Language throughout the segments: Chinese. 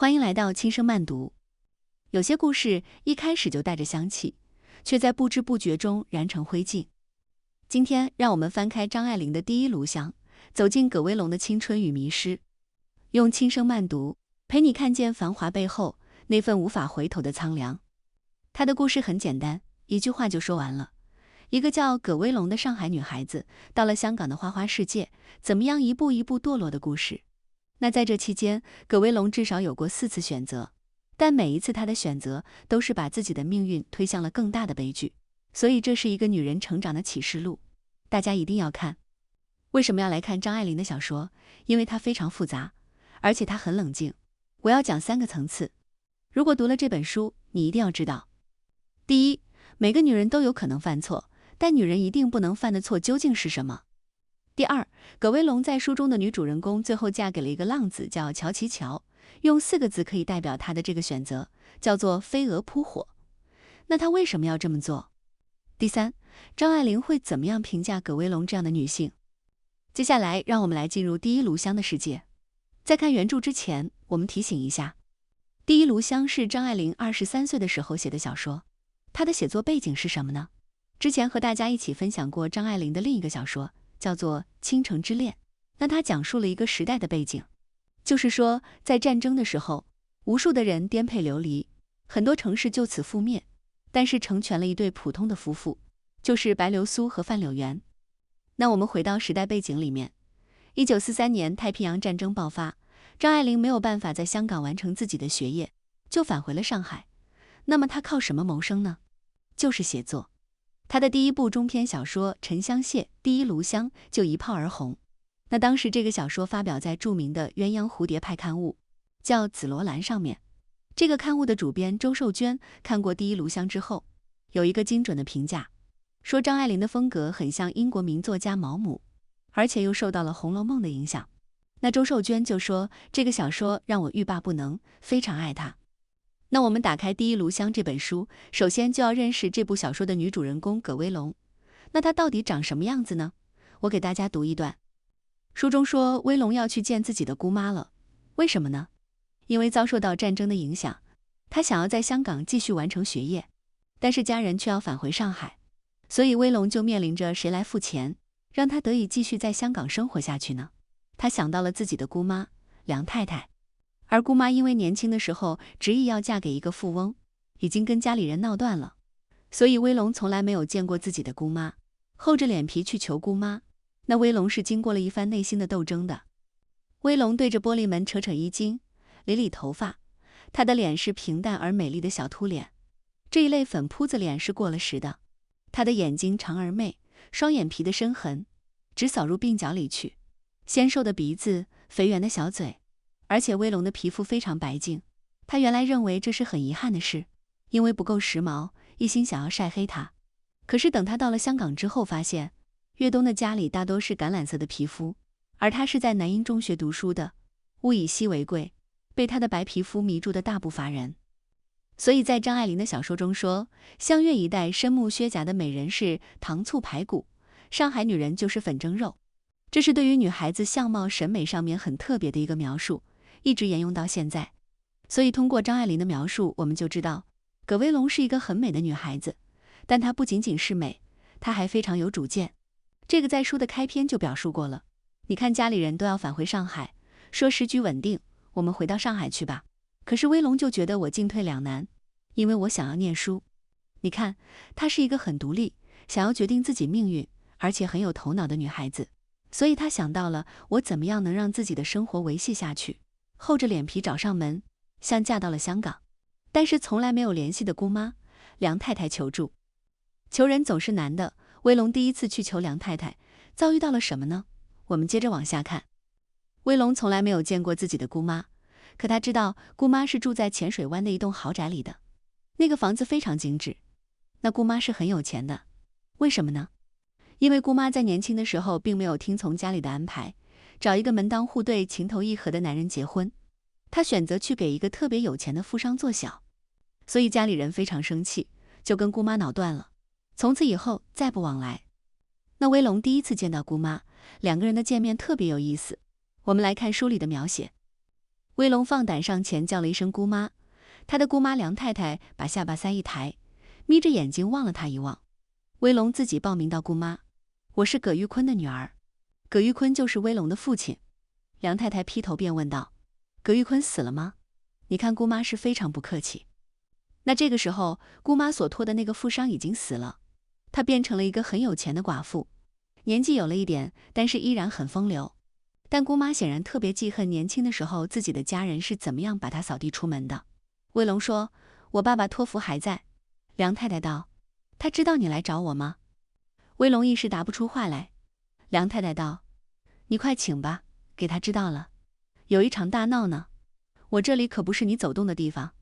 欢迎来到轻声慢读。有些故事一开始就带着香气，却在不知不觉中燃成灰烬。今天让我们翻开张爱玲的第一炉香，走进葛威龙的青春与迷失，用轻声慢读陪你看见繁华背后那份无法回头的苍凉。她的故事很简单，一句话就说完了。一个叫葛威龙的上海女孩子，到了香港的花花世界，怎么样一步一步堕落的故事。那在这期间，葛威龙至少有过4次选择，但每一次她的选择都是把自己的命运推向了更大的悲剧。所以这是一个女人成长的启示录，大家一定要看。为什么要来看张爱玲的小说？因为它非常复杂，而且它很冷静。我要讲3个层次。如果读了这本书，你一定要知道：第一，每个女人都有可能犯错，但女人一定不能犯的错究竟是什么？第二，葛威龙在书中的女主人公最后嫁给了一个浪子，叫乔其乔，用4个字可以代表她的这个选择，叫做飞蛾扑火。那她为什么要这么做？第三，张爱玲会怎么样评价葛威龙这样的女性？接下来让我们来进入第一炉香的世界。在看原著之前，我们提醒一下，第一炉香是张爱玲23岁的时候写的小说。她的写作背景是什么呢？之前和大家一起分享过张爱玲的另一个小说，叫做《倾城之恋》。那它讲述了一个时代的背景，就是说在战争的时候，无数的人颠沛流离，很多城市就此覆灭，但是成全了一对普通的夫妇，就是白流苏和范柳原。那我们回到时代背景里面，1943年太平洋战争爆发，张爱玲没有办法在香港完成自己的学业，就返回了上海。那么她靠什么谋生呢？就是写作。她的第一部中篇小说《沉香屑》第一炉香就一炮而红。那当时这个小说发表在著名的鸳鸯蝴蝶派刊物，叫《紫罗兰》上面。这个刊物的主编周寿娟看过第一炉香之后，有一个精准的评价，说张爱玲的风格很像英国名作家毛姆，而且又受到了《红楼梦》的影响。那周寿娟就说，这个小说让我欲罢不能，非常爱它。那我们打开《第一炉香》这本书，首先就要认识这部小说的女主人公葛威龙。那她到底长什么样子呢？我给大家读一段。书中说，威龙要去见自己的姑妈了。为什么呢？因为遭受到战争的影响，他想要在香港继续完成学业，但是家人却要返回上海，所以威龙就面临着谁来付钱，让他得以继续在香港生活下去呢？他想到了自己的姑妈梁太太。而姑妈因为年轻的时候执意要嫁给一个富翁，已经跟家里人闹断了，所以威龙从来没有见过自己的姑妈，厚着脸皮去求姑妈。那威龙是经过了一番内心的斗争的。威龙对着玻璃门扯扯衣襟，理理头发，他的脸是平淡而美丽的小秃脸，这一类粉扑子脸是过了时的。他的眼睛长而媚，双眼皮的深痕直扫入鬓角里去，纤瘦的鼻子，肥圆的小嘴，而且威龙的皮肤非常白净。他原来认为这是很遗憾的事，因为不够时髦，一心想要晒黑他。可是等他到了香港之后，发现粤东的家里大多是橄榄色的皮肤，而他是在南英中学读书的，物以稀为贵，被他的白皮肤迷住的大不乏人。所以在张爱玲的小说中说，湘粤一带深目削颊的美人是糖醋排骨，上海女人就是粉蒸肉。这是对于女孩子相貌审美上面很特别的一个描述，一直沿用到现在。所以通过张爱玲的描述，我们就知道葛威龙是一个很美的女孩子，但她不仅仅是美，她还非常有主见。这个在书的开篇就表述过了。你看家里人都要返回上海，说时局稳定，我们回到上海去吧。可是威龙就觉得我进退两难，因为我想要念书。你看，她是一个很独立，想要决定自己命运，而且很有头脑的女孩子。所以她想到了我怎么样能让自己的生活维系下去，厚着脸皮找上门，像嫁到了香港，但是从来没有联系的姑妈梁太太求助。求人总是难的，威龙第一次去求梁太太，遭遇到了什么呢？我们接着往下看。威龙从来没有见过自己的姑妈，可他知道姑妈是住在浅水湾的一栋豪宅里的，那个房子非常精致。那姑妈是很有钱的，为什么呢？因为姑妈在年轻的时候并没有听从家里的安排，找一个门当户对、情投意合的男人结婚，她选择去给一个特别有钱的富商做小，所以家里人非常生气，就跟姑妈闹断了，从此以后再不往来。那威龙第一次见到姑妈，两个人的见面特别有意思。我们来看书里的描写。威龙放胆上前叫了一声姑妈，他的姑妈梁太太把下巴腮一抬，眯着眼睛望了他一望。威龙自己报名道：姑妈，我是葛玉坤的女儿。葛玉坤就是威龙的父亲。梁太太劈头便问道：葛玉坤死了吗？你看姑妈是非常不客气。那这个时候，姑妈所托的那个富商已经死了，她变成了一个很有钱的寡妇，年纪有了一点，但是依然很风流。但姑妈显然特别记恨年轻的时候自己的家人是怎么样把她扫地出门的。威龙说：我爸爸托福还在。梁太太道：他知道你来找我吗？威龙一时答不出话来。梁太太道：你快请吧，给他知道了，有一场大闹呢。我这里可不是你走动的地方，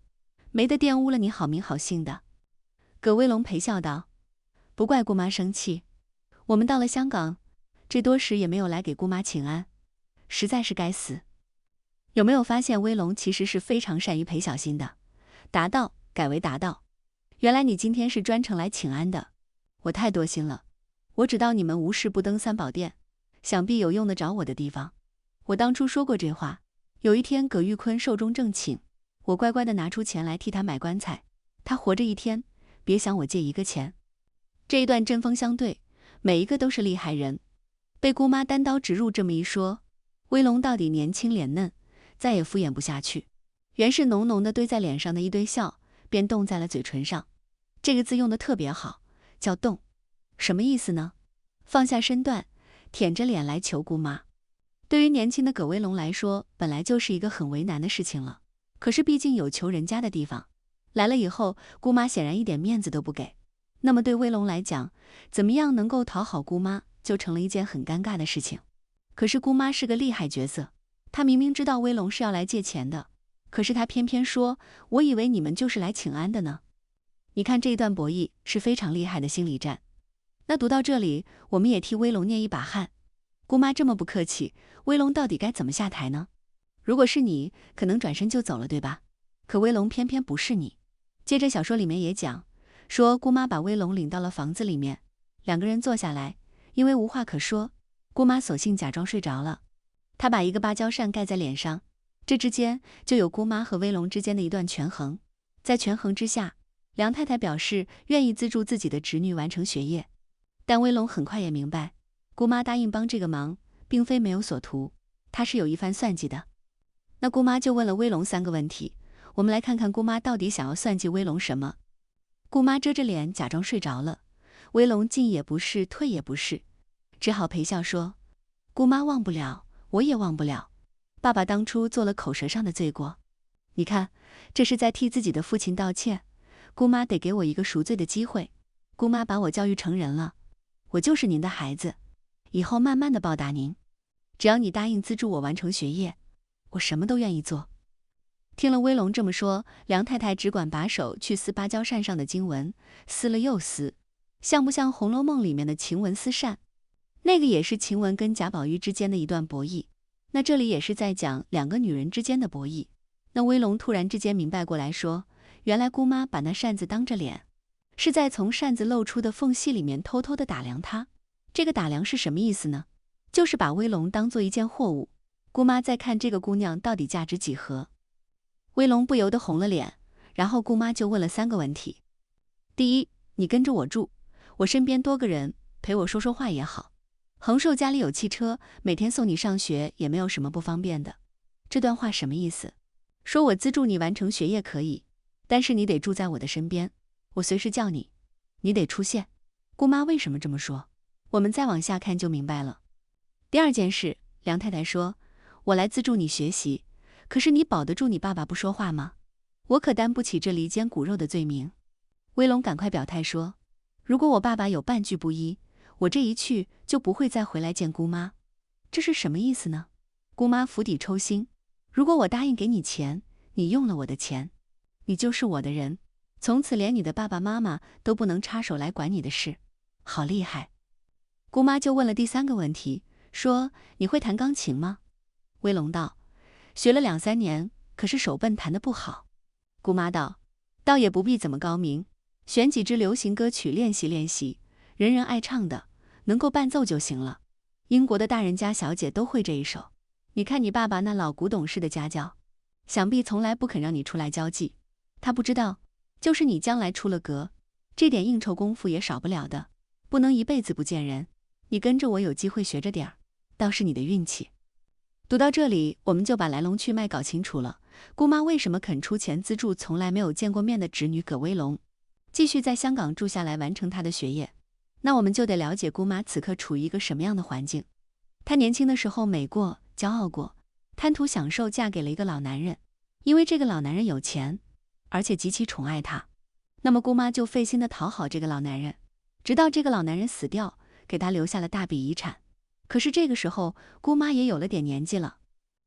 没得玷污了你好名好姓的。葛威龙陪笑道：不怪姑妈生气，我们到了香港，这多时也没有来给姑妈请安，实在是该死。有没有发现威龙其实是非常善于陪小心的？答道改为答道：原来你今天是专程来请安的，我太多心了。我只道你们无事不登三宝殿，想必有用得着我的地方。我当初说过这话，有一天葛玉坤寿终正寝，我乖乖的拿出钱来替他买棺材，他活着一天，别想我借一个钱。这一段针锋相对，每一个都是厉害人。被姑妈单刀直入这么一说，威龙到底年轻脸嫩，再也敷衍不下去，原是浓浓的堆在脸上的一堆笑，便冻在了嘴唇上。这个字用的特别好，叫冻。什么意思呢？放下身段，舔着脸来求姑妈。对于年轻的葛威龙来说，本来就是一个很为难的事情了。可是毕竟有求人家的地方，来了以后，姑妈显然一点面子都不给。那么对威龙来讲，怎么样能够讨好姑妈，就成了一件很尴尬的事情。可是姑妈是个厉害角色，她明明知道威龙是要来借钱的，可是她偏偏说：我以为你们就是来请安的呢。你看这一段博弈是非常厉害的心理战。那读到这里，我们也替威龙捏一把汗。姑妈这么不客气，威龙到底该怎么下台呢？如果是你，可能转身就走了，对吧？可威龙偏偏不是你。接着小说里面也讲，说姑妈把威龙领到了房子里面，两个人坐下来，因为无话可说，姑妈索性假装睡着了。她把一个芭蕉扇盖在脸上，这之间就有姑妈和威龙之间的一段权衡。在权衡之下，梁太太表示愿意资助自己的侄女完成学业，但威龙很快也明白，姑妈答应帮这个忙，并非没有所图，她是有一番算计的。那姑妈就问了威龙3个问题，我们来看看姑妈到底想要算计威龙什么。姑妈遮着脸假装睡着了，威龙进也不是，退也不是，只好陪笑说：姑妈忘不了，我也忘不了，爸爸当初做了口舌上的罪过，你看，这是在替自己的父亲道歉。姑妈得给我一个赎罪的机会，姑妈把我教育成人了，我就是您的孩子，以后慢慢的报答您，只要你答应资助我完成学业，我什么都愿意做。听了威龙这么说，梁太太只管把手去撕芭蕉扇上的经文，撕了又撕，像不像《红楼梦》里面的晴雯撕扇？那个也是晴雯跟贾宝玉之间的一段博弈，那这里也是在讲两个女人之间的博弈。那威龙突然之间明白过来说，原来姑妈把那扇子当着脸，是在从扇子露出的缝隙里面偷偷的打量他。这个打量是什么意思呢？就是把威龙当做一件货物，姑妈在看这个姑娘到底价值几何。威龙不由得红了脸，然后姑妈就问了3个问题。第一，你跟着我住，我身边多个人陪我说说话也好。恒寿家里有汽车，每天送你上学也没有什么不方便的。这段话什么意思？说我资助你完成学业可以，但是你得住在我的身边，我随时叫你，你得出现。姑妈为什么这么说？我们再往下看就明白了。第二件事，梁太太说，我来资助你学习，可是你保得住你爸爸不说话吗？我可担不起这离间骨肉的罪名。威龙赶快表态说，如果我爸爸有半句不依，我这一去就不会再回来见姑妈。这是什么意思呢？姑妈釜底抽薪，如果我答应给你钱，你用了我的钱，你就是我的人，从此连你的爸爸妈妈都不能插手来管你的事。好厉害。姑妈就问了第3个问题，说你会弹钢琴吗？威龙道，学了2、3年，可是手笨弹得不好。姑妈道，倒也不必怎么高明，选几支流行歌曲练习练习，人人爱唱的，能够伴奏就行了。英国的大人家小姐都会这一首，你看你爸爸那老古董式的家教，想必从来不肯让你出来交际。他不知道，就是你将来出了阁，这点应酬功夫也少不了的，不能一辈子不见人。你跟着我有机会学着点儿，倒是你的运气。读到这里，我们就把来龙去脉搞清楚了。姑妈为什么肯出钱资助从来没有见过面的侄女葛威龙，继续在香港住下来完成她的学业？那我们就得了解姑妈此刻处于一个什么样的环境。她年轻的时候美过，骄傲过，贪图享受，嫁给了一个老男人。因为这个老男人有钱，而且极其宠爱她，那么姑妈就费心的讨好这个老男人，直到这个老男人死掉，给她留下了大笔遗产。可是这个时候，姑妈也有了点年纪了，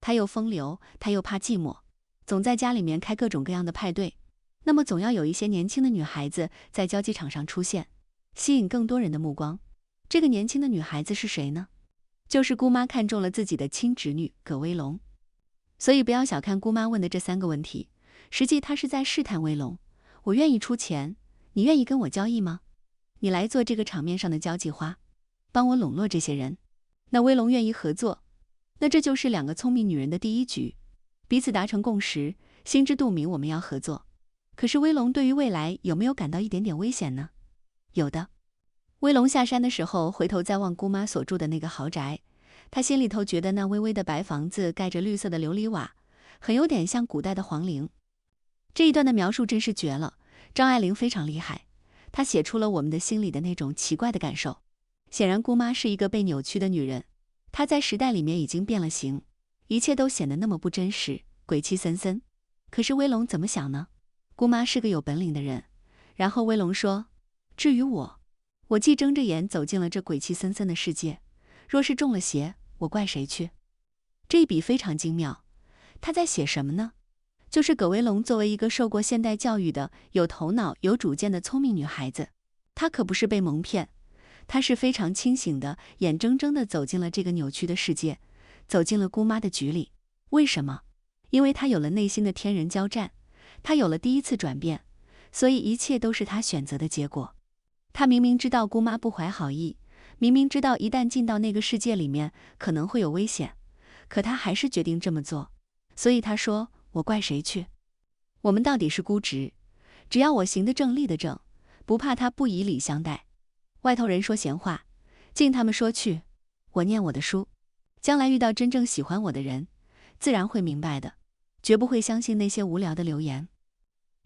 她又风流，她又怕寂寞，总在家里面开各种各样的派对。那么总要有一些年轻的女孩子在交际场上出现，吸引更多人的目光。这个年轻的女孩子是谁呢？就是姑妈看中了自己的亲侄女葛威龙。所以不要小看姑妈问的这3个问题，实际她是在试探威龙，我愿意出钱，你愿意跟我交易吗？你来做这个场面上的交际花，帮我笼络这些人。那威龙愿意合作，那这就是2个聪明女人的第一局，彼此达成共识，心知肚明我们要合作。可是威龙对于未来有没有感到一点点危险呢？有的。威龙下山的时候，回头再望姑妈所住的那个豪宅，他心里头觉得那微微的白房子盖着绿色的琉璃瓦，很有点像古代的皇陵。这一段的描述真是绝了，张爱玲非常厉害，她写出了我们的心里的那种奇怪的感受。显然姑妈是一个被扭曲的女人，她在时代里面已经变了形，一切都显得那么不真实，鬼气森森。可是威龙怎么想呢？姑妈是个有本领的人。然后威龙说，至于我既睁着眼走进了这鬼气森森的世界，若是中了邪，我怪谁去？这一笔非常精妙。他在写什么呢？就是葛威龙作为一个受过现代教育的、有头脑、有主见的聪明女孩子，她可不是被蒙骗，她是非常清醒的，眼睁睁地走进了这个扭曲的世界，走进了姑妈的局里。为什么？因为她有了内心的天人交战，她有了第一次转变，所以一切都是她选择的结果。她明明知道姑妈不怀好意，明明知道一旦进到那个世界里面可能会有危险，可她还是决定这么做。所以她说，我怪谁去？我们到底是孤直，只要我行得正立得正，不怕他不以礼相待。外头人说闲话，尽他们说去，我念我的书，将来遇到真正喜欢我的人，自然会明白的，绝不会相信那些无聊的流言。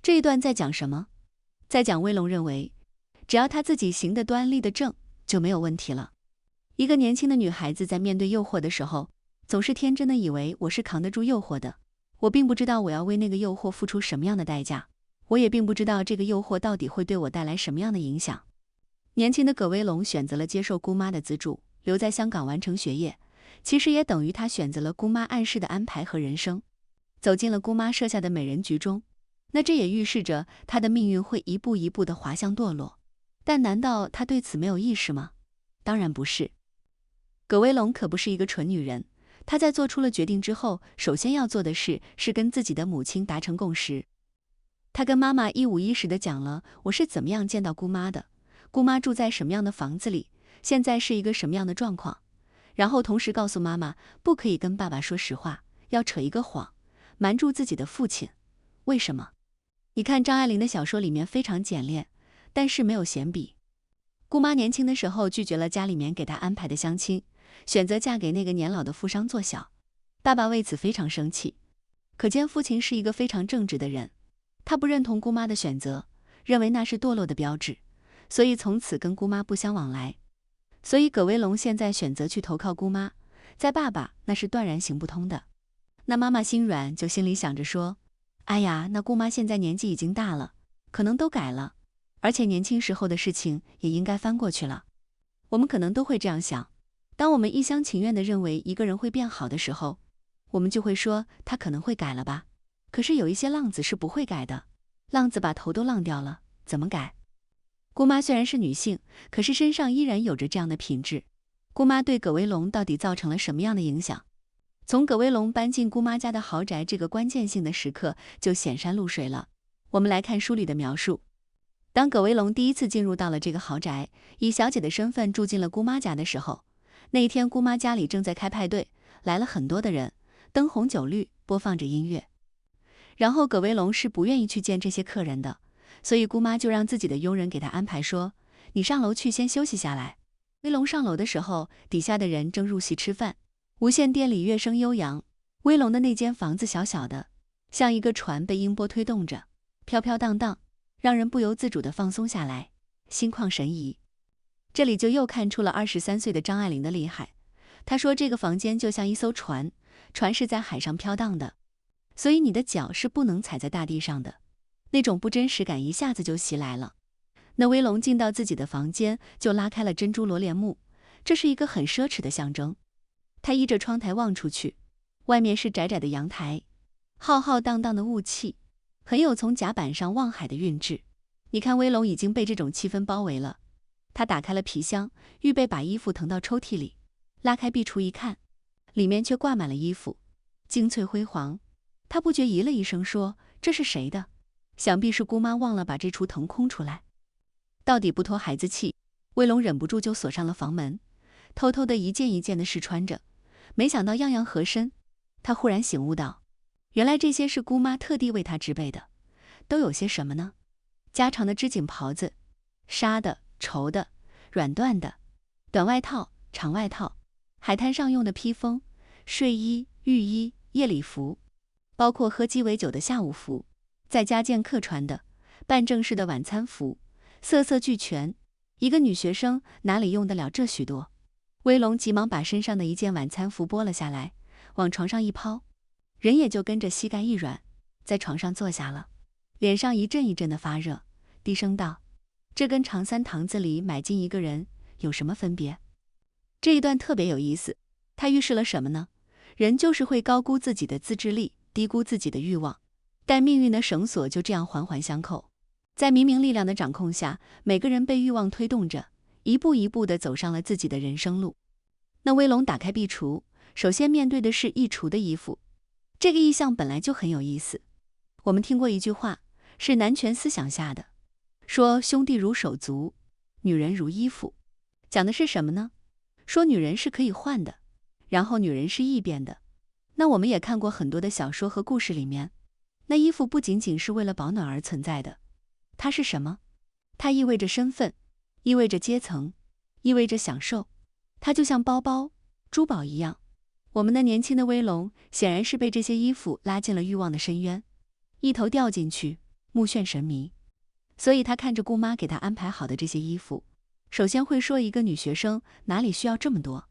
这一段在讲什么？在讲威龙认为，只要他自己行得端立得正，就没有问题了。一个年轻的女孩子在面对诱惑的时候，总是天真的以为我是扛得住诱惑的，我并不知道我要为那个诱惑付出什么样的代价，我也并不知道这个诱惑到底会对我带来什么样的影响。年轻的葛威龙选择了接受姑妈的资助，留在香港完成学业，其实也等于他选择了姑妈暗示的安排和人生，走进了姑妈设下的美人局中。那这也预示着他的命运会一步一步地滑向堕落。但难道他对此没有意识吗？当然不是。葛威龙可不是一个蠢女人，她在做出了决定之后，首先要做的事是跟自己的母亲达成共识。她跟妈妈一五一十地讲了我是怎么样见到姑妈的，姑妈住在什么样的房子里，现在是一个什么样的状况，然后同时告诉妈妈不可以跟爸爸说实话，要扯一个谎，瞒住自己的父亲。为什么？你看张爱玲的小说里面非常简练，但是没有闲笔。姑妈年轻的时候拒绝了家里面给她安排的相亲，选择嫁给那个年老的富商做小，爸爸为此非常生气。可见父亲是一个非常正直的人，他不认同姑妈的选择，认为那是堕落的标志，所以从此跟姑妈不相往来。所以葛威龙现在选择去投靠姑妈，在爸爸那是断然行不通的。那妈妈心软，就心里想着说，哎呀，那姑妈现在年纪已经大了，可能都改了，而且年轻时候的事情也应该翻过去了。我们可能都会这样想，当我们一厢情愿地认为一个人会变好的时候，我们就会说他可能会改了吧。可是有一些浪子是不会改的，浪子把头都浪掉了，怎么改？姑妈虽然是女性，可是身上依然有着这样的品质。姑妈对葛威龙到底造成了什么样的影响？从葛威龙搬进姑妈家的豪宅这个关键性的时刻就显山露水了。我们来看书里的描述。当葛威龙第一次进入到了这个豪宅，以小姐的身份住进了姑妈家的时候，那一天姑妈家里正在开派对，来了很多的人，灯红酒绿，播放着音乐。然后葛威龙是不愿意去见这些客人的，所以姑妈就让自己的佣人给他安排说，你上楼去先休息下来。威龙上楼的时候，底下的人正入席吃饭，无线电里乐声悠扬。威龙的那间房子小小的，像一个船被音波推动着，飘飘荡荡，让人不由自主地放松下来，心旷神怡。这里就又看出了23岁的张爱玲的厉害。她说这个房间就像一艘船，船是在海上飘荡的，所以你的脚是不能踩在大地上的，那种不真实感一下子就袭来了。那威龙进到自己的房间，就拉开了珍珠罗帘幕，这是一个很奢侈的象征。他依着窗台望出去，外面是窄窄的阳台，浩浩荡荡的雾气，很有从甲板上望海的韵致。你看威龙已经被这种气氛包围了，他打开了皮箱，预备把衣服腾到抽屉里，拉开壁橱一看，里面却挂满了衣服，精粹辉煌。他不觉咦了一声说，这是谁的？想必是姑妈忘了把这橱腾空出来。到底不脱孩子气，威龙忍不住就锁上了房门，偷偷的一件一件的试穿着，没想到样样合身。他忽然醒悟到，原来这些是姑妈特地为他织备的。都有些什么呢？加长的织锦袍子，纱的、绸的、软缎的，短外套、长外套，海滩上用的披风、睡衣、浴衣、夜礼服，包括喝鸡尾酒的下午服，再加件客穿的、办正式的晚餐服，色色俱全。一个女学生哪里用得了这许多？威龙急忙把身上的一件晚餐服剥了下来，往床上一抛，人也就跟着膝盖一软，在床上坐下了，脸上一阵一阵的发热，低声道，这跟长三堂子里买进一个人有什么分别？这一段特别有意思，它预示了什么呢？人就是会高估自己的自制力，低估自己的欲望，但命运的绳索就这样环环相扣。在明明力量的掌控下，每个人被欲望推动着，一步一步地走上了自己的人生路。那威龙打开壁橱，首先面对的是一橱的衣服。这个意象本来就很有意思。我们听过一句话，是男权思想下的，说兄弟如手足，女人如衣服。讲的是什么呢？说女人是可以换的，然后女人是易变的。那我们也看过很多的小说和故事里面，那衣服不仅仅是为了保暖而存在的，它是什么？它意味着身份，意味着阶层，意味着享受。它就像包包、珠宝一样。我们的年轻的威龙显然是被这些衣服拉进了欲望的深渊，一头掉进去，目眩神迷。所以他看着姑妈给他安排好的这些衣服，首先会说一个女学生哪里需要这么多？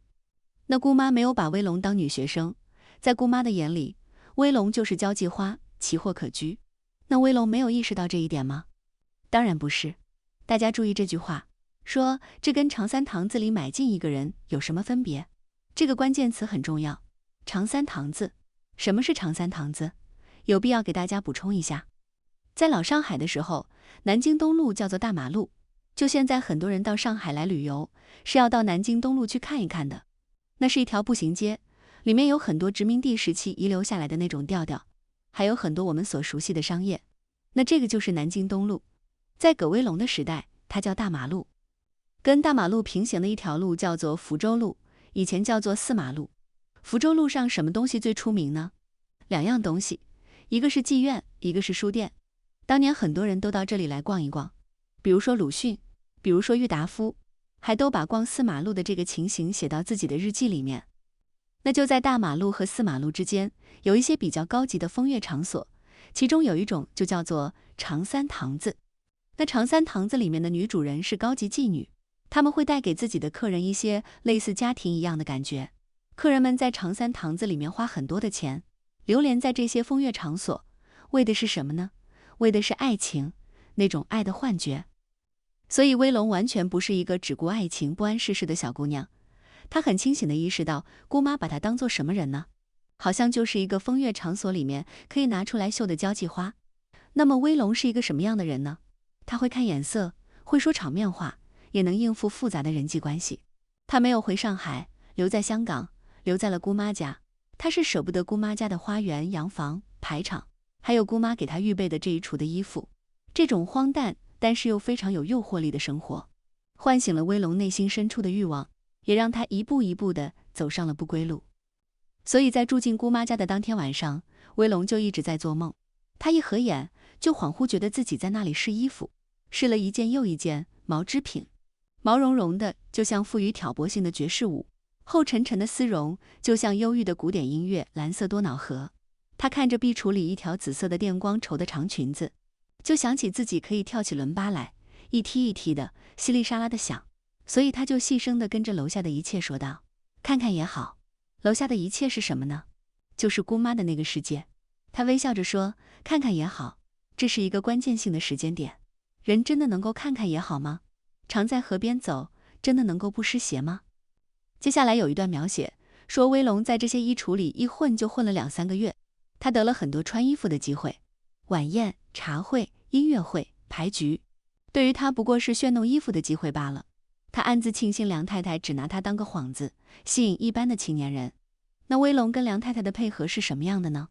那姑妈没有把威龙当女学生，在姑妈的眼里，威龙就是交际花，奇货可居。那威龙没有意识到这一点吗？当然不是。大家注意这句话，说这跟长三堂子里买进一个人有什么分别？这个关键词很重要。长三堂子，什么是长三堂子？有必要给大家补充一下。在老上海的时候，南京东路叫做大马路，就现在很多人到上海来旅游，是要到南京东路去看一看的。那是一条步行街，里面有很多殖民地时期遗留下来的那种调调，还有很多我们所熟悉的商业。那这个就是南京东路，在葛威龙的时代，它叫大马路。跟大马路平行的一条路叫做福州路，以前叫做四马路。福州路上什么东西最出名呢？两样东西，一个是妓院，一个是书店。当年很多人都到这里来逛一逛，比如说鲁迅，比如说郁达夫，还都把逛四马路的这个情形写到自己的日记里面。那就在大马路和四马路之间，有一些比较高级的风月场所，其中有一种就叫做长三堂子。那长三堂子里面的女主人是高级妓女，他们会带给自己的客人一些类似家庭一样的感觉。客人们在长三堂子里面花很多的钱，流连在这些风月场所，为的是什么呢？为的是爱情，那种爱的幻觉。所以威龙完全不是一个只顾爱情不谙世事的小姑娘，她很清醒地意识到，姑妈把她当作什么人呢？好像就是一个风月场所里面可以拿出来秀的交际花。那么威龙是一个什么样的人呢？他会看眼色，会说场面话，也能应付复杂的人际关系。他没有回上海，留在香港，留在了姑妈家。他是舍不得姑妈家的花园、洋房、排场，还有姑妈给他预备的这一橱的衣服。这种荒诞但是又非常有诱惑力的生活，唤醒了威龙内心深处的欲望，也让他一步一步地走上了不归路。所以在住进姑妈家的当天晚上，威龙就一直在做梦。他一合眼，就恍惚觉得自己在那里试衣服，试了一件又一件毛织品，毛茸茸的，就像富于挑拨性的爵士舞；厚沉沉的丝绒，就像忧郁的古典音乐。蓝色多瑙河。他看着壁橱里一条紫色的电光绸的长裙子，就想起自己可以跳起伦巴来，一踢一踢的，淅沥沙拉的响。所以他就细声地跟着楼下的一切说道：“看看也好。”楼下的一切是什么呢？就是姑妈的那个世界。他微笑着说：“看看也好。”这是一个关键性的时间点。人真的能够看看也好吗？常在河边走，真的能够不湿鞋吗？接下来有一段描写，说威龙在这些衣橱里一混就混了2-3个月，他得了很多穿衣服的机会，晚宴、茶会、音乐会、牌局，对于他不过是炫弄衣服的机会罢了。他暗自庆幸梁太太只拿他当个幌子，吸引一般的青年人。那威龙跟梁太太的配合是什么样的呢？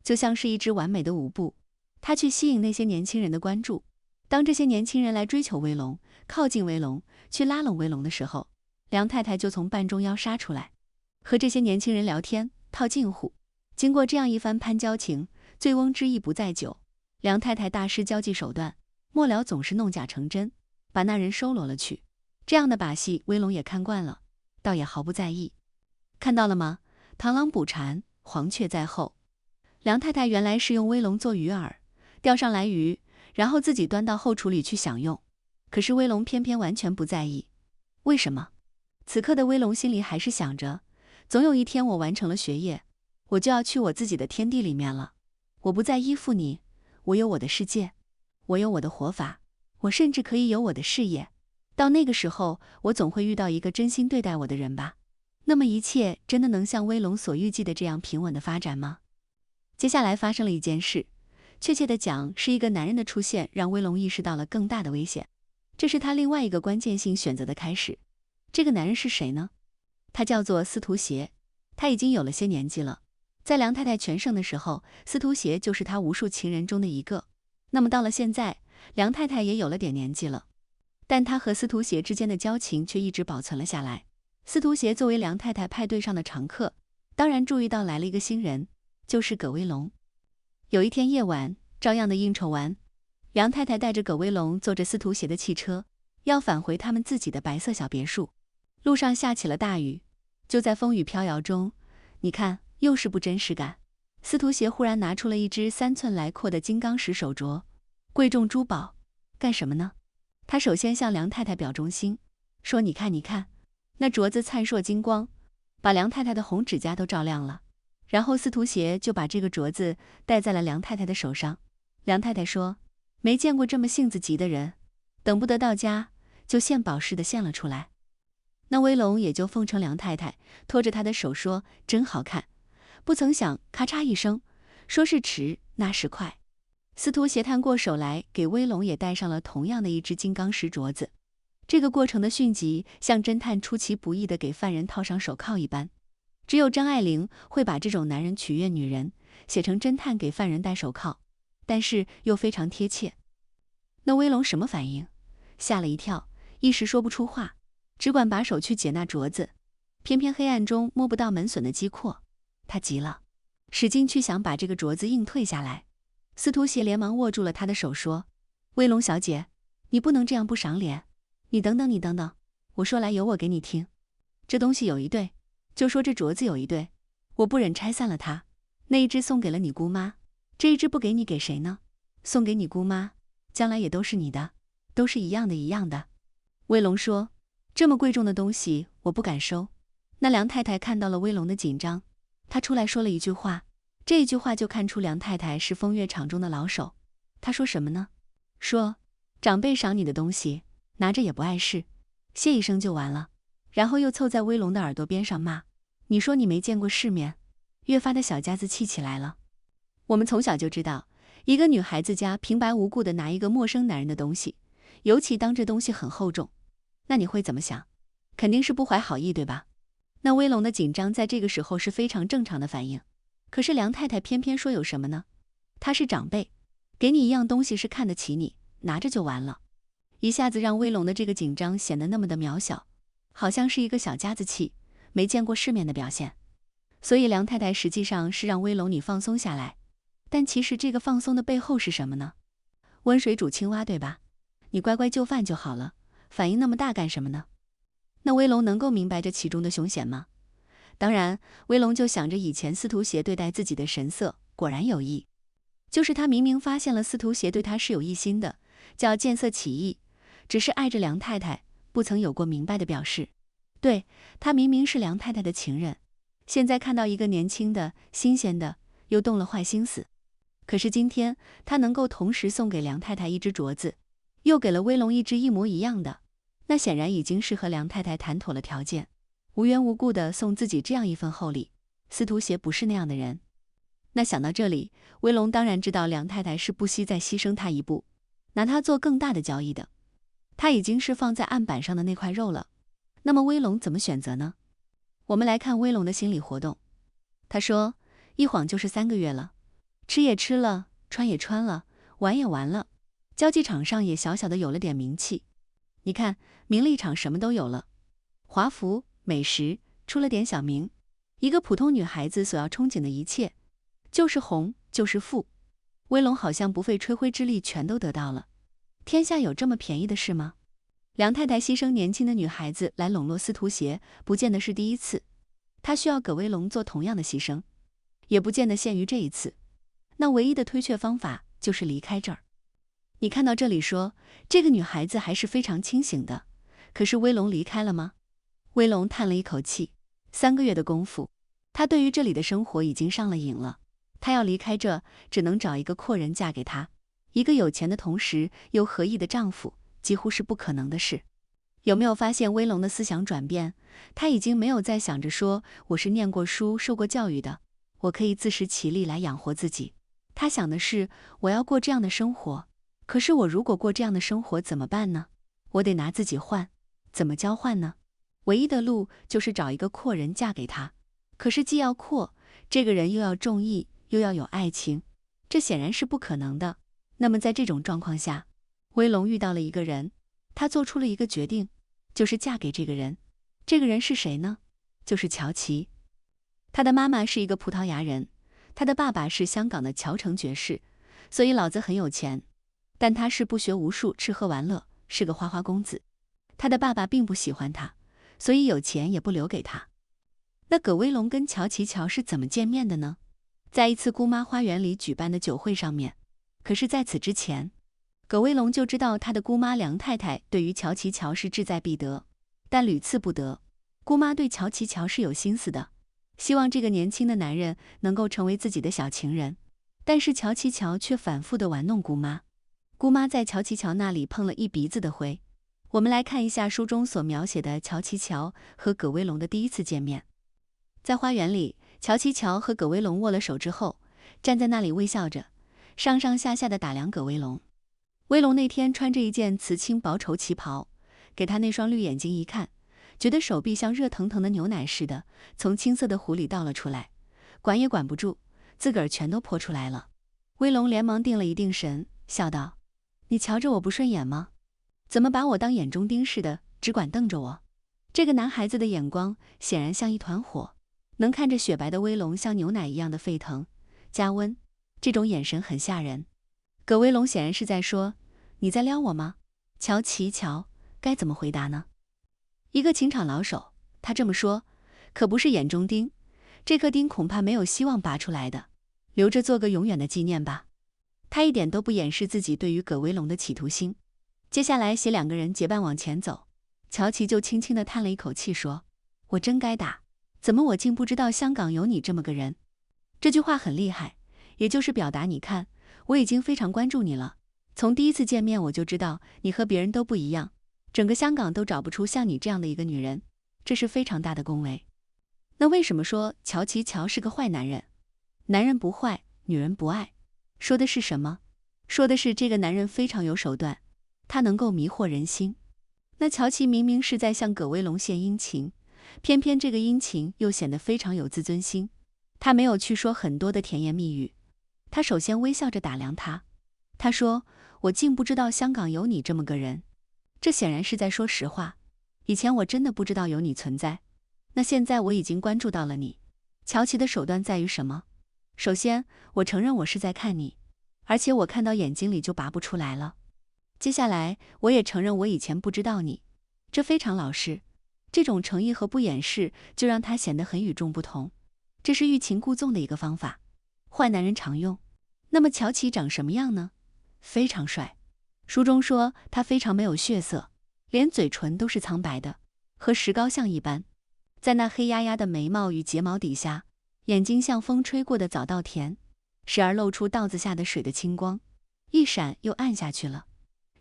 就像是一支完美的舞步，他去吸引那些年轻人的关注。当这些年轻人来追求威龙，靠近威龙，去拉拢威龙的时候，梁太太就从半中腰杀出来，和这些年轻人聊天，套近乎。经过这样一番攀交情，醉翁之意不在酒，梁太太大施交际手段，末了总是弄假成真，把那人收罗了去。这样的把戏，威龙也看惯了，倒也毫不在意。看到了吗？螳螂捕蝉，黄雀在后。梁太太原来是用威龙做鱼饵，钓上来鱼，然后自己端到后厨里去享用。可是威龙偏偏完全不在意。为什么？此刻的威龙心里还是想着，总有一天我完成了学业，我就要去我自己的天地里面了。我不再依附你，我有我的世界，我有我的活法，我甚至可以有我的事业。到那个时候，我总会遇到一个真心对待我的人吧。那么一切真的能像威龙所预计的这样平稳的发展吗？接下来发生了一件事，确切的讲，是一个男人的出现让威龙意识到了更大的危险。这是他另外一个关键性选择的开始。这个男人是谁呢？他叫做司徒协，他已经有了些年纪了。在梁太太全盛的时候，司徒协就是他无数情人中的一个。那么到了现在，梁太太也有了点年纪了，但他和司徒协之间的交情却一直保存了下来。司徒协作为梁太太派对上的常客，当然注意到来了一个新人，就是葛威龙。有一天夜晚，照样的应酬完，梁太太带着葛威龙坐着司徒协的汽车，要返回他们自己的白色小别墅。路上下起了大雨，就在风雨飘摇中，你看，又是不真实感。司徒协忽然拿出了一只3寸来阔的金刚石手镯，贵重珠宝，干什么呢？他首先向梁太太表忠心，说你看你看，那镯子灿烁金光，把梁太太的红指甲都照亮了。然后司徒协就把这个镯子戴在了梁太太的手上。梁太太说，没见过这么性子急的人，等不得到家，就献宝似的献了出来。那威龙也就奉承梁太太，拖着她的手说，真好看。不曾想，咔嚓一声，说是迟，那是快。司徒协探过手来，给威龙也戴上了同样的一只金刚石镯子。这个过程的迅疾，像侦探出其不意地给犯人套上手铐一般。只有张爱玲会把这种男人取悦女人写成侦探给犯人戴手铐，但是又非常贴切。那威龙什么反应？吓了一跳，一时说不出话，只管把手去解那镯子，偏偏黑暗中摸不到门损的机括。他急了，使劲去想把这个镯子硬退下来。司徒协连忙握住了他的手说，威龙小姐，你不能这样不赏脸，你等等你等等，我说来有我给你听。这东西有一对，就说这镯子有一对，我不忍拆散了它，那一只送给了你姑妈，这一只不给你给谁呢？送给你姑妈，将来也都是你的，都是一样的一样的。威龙说，这么贵重的东西我不敢收。那梁太太看到了威龙的紧张，她出来说了一句话，这一句话就看出梁太太是风月场中的老手。她说什么呢？说，长辈赏你的东西，拿着也不碍事，谢一声就完了。然后又凑在威龙的耳朵边上骂，你说你没见过世面，越发的小家子气起来了。我们从小就知道，一个女孩子家平白无故的拿一个陌生男人的东西，尤其当这东西很厚重，那你会怎么想？肯定是不怀好意，对吧？那威龙的紧张在这个时候是非常正常的反应。可是梁太太偏偏说有什么呢？她是长辈，给你一样东西是看得起你，拿着就完了。一下子让威龙的这个紧张显得那么的渺小，好像是一个小家子气，没见过世面的表现。所以梁太太实际上是让威龙你放松下来，但其实这个放松的背后是什么呢？温水煮青蛙，对吧？你乖乖就范就好了，反应那么大干什么呢？那威龙能够明白这其中的凶险吗？当然，威龙就想着以前司徒协对待自己的神色，果然有异。就是他明明发现了司徒协对他是有异心的，叫见色起意，只是爱着梁太太，不曾有过明白的表示。对，他明明是梁太太的情人，现在看到一个年轻的、新鲜的，又动了坏心思。可是今天他能够同时送给梁太太一只镯子，又给了威龙一只一模一样的，那显然已经是和梁太太谈妥了条件，无缘无故的送自己这样一份厚礼。司徒协不是那样的人。那想到这里，威龙当然知道梁太太是不惜再牺牲他一步，拿他做更大的交易的。他已经是放在案板上的那块肉了。那么威龙怎么选择呢？我们来看威龙的心理活动。他说，一晃就是3个月了，吃也吃了，穿也穿了，玩也玩了，交际场上也小小的有了点名气。你看，名利场什么都有了，华服、美食，出了点小名。一个普通女孩子所要憧憬的一切，就是红，就是富。威龙好像不费吹灰之力全都得到了。天下有这么便宜的事吗？梁太太牺牲年轻的女孩子来笼络司徒协，不见得是第一次。她需要葛威龙做同样的牺牲，也不见得限于这一次。那唯一的推却方法就是离开这儿。你看到这里说，这个女孩子还是非常清醒的，可是威龙离开了吗？威龙叹了一口气，3个月的功夫，他对于这里的生活已经上了瘾了。他要离开这，只能找一个阔人嫁给他，一个有钱的同时又合意的丈夫，几乎是不可能的事。有没有发现威龙的思想转变？他已经没有再想着说我是念过书、受过教育的，我可以自食其力来养活自己。他想的是，我要过这样的生活，可是我如果过这样的生活怎么办呢？我得拿自己换，怎么交换呢？唯一的路就是找一个阔人嫁给他。可是既要阔，这个人又要重义，又要有爱情，这显然是不可能的。那么在这种状况下，威龙遇到了一个人，他做出了一个决定，就是嫁给这个人。这个人是谁呢？就是乔琪。他的妈妈是一个葡萄牙人，他的爸爸是香港的乔城爵士，所以老子很有钱。但他是不学无术，吃喝玩乐，是个花花公子。他的爸爸并不喜欢他，所以有钱也不留给他。那葛威龙跟乔琪乔是怎么见面的呢？在一次姑妈花园里举办的酒会上面。可是在此之前，葛威龙就知道他的姑妈梁太太对于乔琪乔是志在必得，但屡次不得。姑妈对乔琪乔是有心思的，希望这个年轻的男人能够成为自己的小情人，但是乔琪乔却反复的玩弄姑妈。姑妈在乔琪乔那里碰了一鼻子的灰。我们来看一下书中所描写的乔琪乔和葛威龙的第一次见面。在花园里，乔琪乔和葛威龙握了手之后，站在那里微笑着，上上下下的打量葛威龙。威龙那天穿着一件瓷青薄绸旗袍，给他那双绿眼睛一看，觉得手臂像热腾腾的牛奶似的，从青色的壶里倒了出来，管也管不住，自个儿全都泼出来了。威龙连忙定了一定神，笑道：“你瞧着我不顺眼吗？怎么把我当眼中钉似的，只管瞪着我？”这个男孩子的眼光显然像一团火，能看着雪白的威龙像牛奶一样的沸腾加温，这种眼神很吓人。葛威龙显然是在说：“你在撩我吗？”乔琪乔该怎么回答呢？一个情场老手，他这么说，可不是眼中钉，这颗钉恐怕没有希望拔出来的，留着做个永远的纪念吧。他一点都不掩饰自己对于葛威龙的企图心。接下来写2个人结伴往前走，乔琪就轻轻地叹了一口气说：“我真该打，怎么我竟不知道香港有你这么个人。”这句话很厉害，也就是表达你看，我已经非常关注你了，从第一次见面我就知道你和别人都不一样，整个香港都找不出像你这样的一个女人，这是非常大的恭维。那为什么说乔琪乔是个坏男人？男人不坏，女人不爱，说的是什么？说的是这个男人非常有手段，他能够迷惑人心。那乔琪明明是在向葛威龙献殷勤，偏偏这个殷勤又显得非常有自尊心。他没有去说很多的甜言蜜语，他首先微笑着打量他。他说：“我竟不知道香港有你这么个人。”这显然是在说实话。以前我真的不知道有你存在，那现在我已经关注到了你。乔琪的手段在于什么？首先，我承认我是在看你，而且我看到眼睛里就拔不出来了。接下来，我也承认我以前不知道你，这非常老实。这种诚意和不掩饰，就让他显得很与众不同。这是欲擒故纵的一个方法，坏男人常用。那么乔琪长什么样呢？非常帅。书中说他非常没有血色，连嘴唇都是苍白的，和石膏像一般。在那黑压压的眉毛与睫毛底下，眼睛像风吹过的早稻田，时而露出稻子下的水的清光，一闪又暗下去了。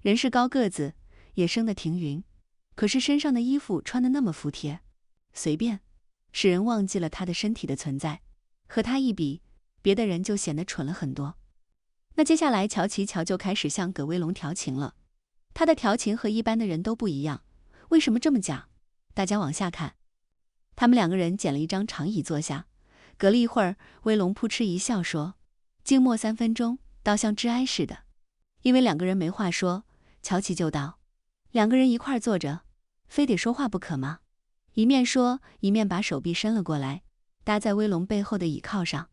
人是高个子，也生得挺匀，可是身上的衣服穿得那么服帖，随便，使人忘记了他的身体的存在。和他一比，别的人就显得蠢了很多。那接下来乔琪乔就开始向葛威龙调情了。他的调情和一般的人都不一样。为什么这么讲？大家往下看。他们两个人捡了一张长椅坐下，隔了一会儿，威龙扑哧一笑说：“静默3分钟，倒像致哀似的。”因为两个人没话说，乔琪就道：“两个人一块坐着，非得说话不可吗？”一面说，一面把手臂伸了过来，搭在威龙背后的椅靠上。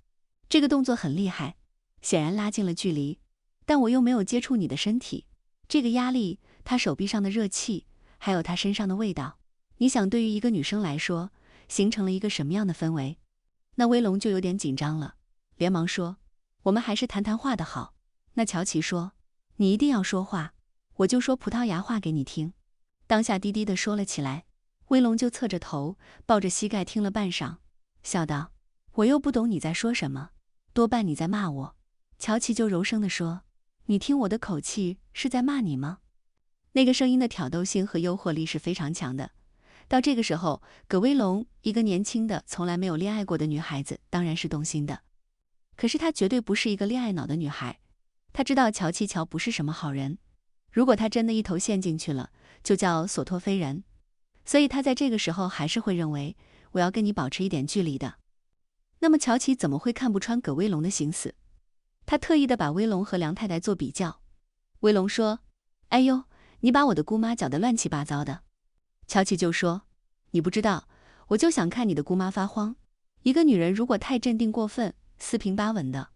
这个动作很厉害，显然拉近了距离，但我又没有接触你的身体，这个压力，他手臂上的热气，还有他身上的味道，你想对于一个女生来说，形成了一个什么样的氛围？那威龙就有点紧张了，连忙说：“我们还是谈谈话的好。”那乔琪说：“你一定要说话，我就说葡萄牙话给你听。”当下低低地说了起来，威龙就侧着头，抱着膝盖听了半晌，笑道：“我又不懂你在说什么，多半你在骂我。”乔琪就柔声地说：“你听我的口气是在骂你吗？”那个声音的挑逗性和诱惑力是非常强的。到这个时候，葛威龙，一个年轻的、从来没有恋爱过的女孩子，当然是动心的。可是她绝对不是一个恋爱脑的女孩，她知道乔琪乔不是什么好人，如果她真的一头陷进去了，就叫所托非人。所以她在这个时候还是会认为，我要跟你保持一点距离的。那么乔琪怎么会看不穿葛威龙的心思？他特意的把威龙和梁太太做比较。威龙说：“哎呦，你把我的姑妈搅得乱七八糟的。”乔琪就说：“你不知道，我就想看你的姑妈发慌。一个女人如果太镇定过分，四平八稳的，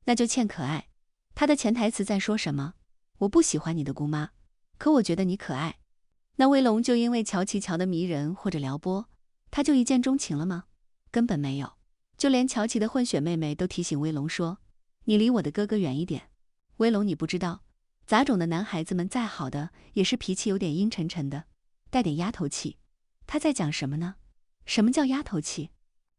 那就欠可爱。”他的潜台词在说什么？我不喜欢你的姑妈，可我觉得你可爱。那威龙就因为乔琪乔的迷人或者撩拨，他就一见钟情了吗？根本没有。就连乔琪的混血妹妹都提醒威龙说：“你离我的哥哥远一点。”威龙，你不知道，杂种的男孩子们再好的，也是脾气有点阴沉沉的，带点丫头气。他在讲什么呢？什么叫丫头气？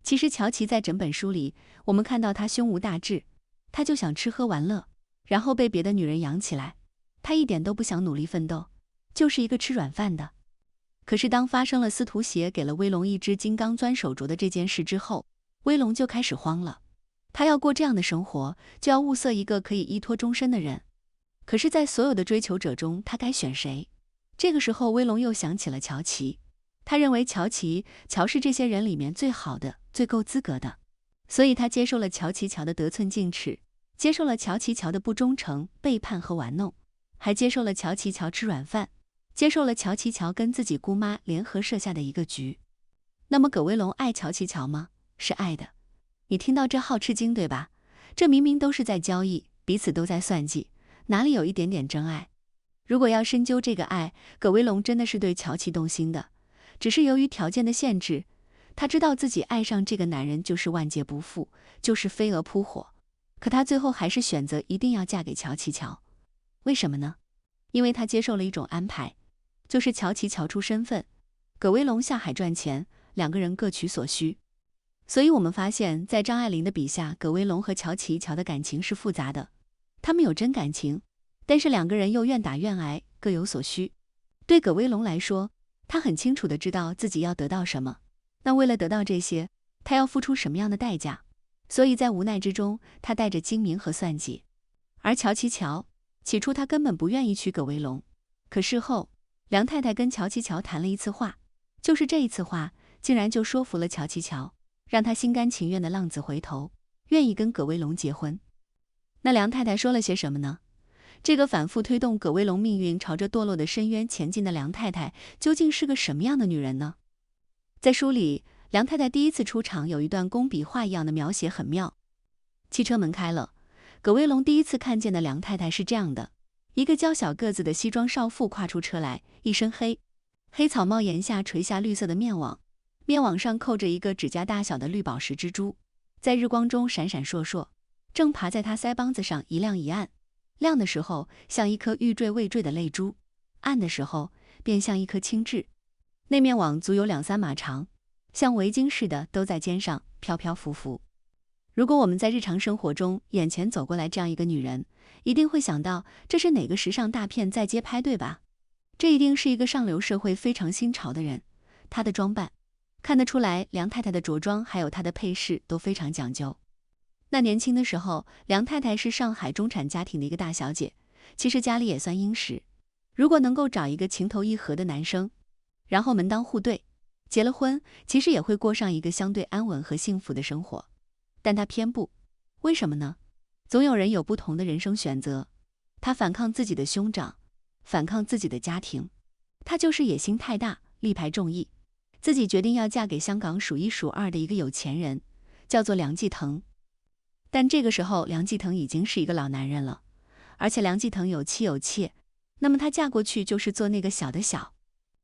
其实乔琪在整本书里，我们看到他胸无大志，他就想吃喝玩乐，然后被别的女人养起来。他一点都不想努力奋斗，就是一个吃软饭的。可是当发生了司徒鞋给了威龙一只金刚钻手镯的这件事之后，威龙就开始慌了。他要过这样的生活，就要物色一个可以依托终身的人。可是在所有的追求者中，他该选谁？这个时候威龙又想起了乔琪，他认为乔是这些人里面最好的，最够资格的。所以他接受了乔琪乔的得寸进尺，接受了乔琪乔的不忠诚、背叛和玩弄，还接受了乔琪乔吃软饭，接受了乔琪乔跟自己姑妈联合设下的一个局。那么葛威龙爱乔琪乔吗？是爱的。你听到这好吃惊对吧？这明明都是在交易，彼此都在算计，哪里有一点点真爱？如果要深究这个爱，葛威龙真的是对乔琪动心的，只是由于条件的限制，他知道自己爱上这个男人就是万劫不复，就是飞蛾扑火，可他最后还是选择一定要嫁给乔琪乔。为什么呢？因为他接受了一种安排，就是乔琪乔出身份，葛威龙下海赚钱，两个人各取所需。所以我们发现，在张爱玲的笔下，葛威龙和乔琪乔的感情是复杂的，他们有真感情，但是两个人又愿打愿挨，各有所需。对葛威龙来说，他很清楚地知道自己要得到什么，那为了得到这些，他要付出什么样的代价？所以在无奈之中，他带着精明和算计。而乔琪乔，起初他根本不愿意娶葛威龙，可事后，梁太太跟乔琪乔谈了一次话，就是这一次话，竟然就说服了乔琪乔，让他心甘情愿的浪子回头，愿意跟葛威龙结婚。那梁太太说了些什么呢？这个反复推动葛威龙命运朝着堕落的深渊前进的梁太太，究竟是个什么样的女人呢？在书里，梁太太第一次出场有一段工笔画一样的描写很妙。汽车门开了，葛威龙第一次看见的梁太太是这样的：一个娇小个子的西装少妇跨出车来，一身黑草帽檐下垂下绿色的面网，面网上扣着一个指甲大小的绿宝石蜘蛛，在日光中闪闪烁烁，正爬在她腮帮子上一亮一暗，亮的时候像一颗欲坠未坠的泪珠，暗的时候便像一颗青痣。那面网足有2-3码长，像围巾似的兜在肩上，飘飘浮浮。如果我们在日常生活中眼前走过来这样一个女人，一定会想到这是哪个时尚大片在街拍，对吧？这一定是一个上流社会非常新潮的人。她的装扮看得出来，梁太太的着装还有她的配饰都非常讲究。那年轻的时候，梁太太是上海中产家庭的一个大小姐，其实家里也算殷实。如果能够找一个情投意合的男生，然后门当户对，结了婚，其实也会过上一个相对安稳和幸福的生活。但她偏不，为什么呢？总有人有不同的人生选择。她反抗自己的兄长，反抗自己的家庭，她就是野心太大，力排众议，自己决定要嫁给香港数一数二的一个有钱人，叫做梁继腾。但这个时候梁继腾已经是一个老男人了，而且梁继腾有妻有妾，那么她嫁过去就是做那个小的小。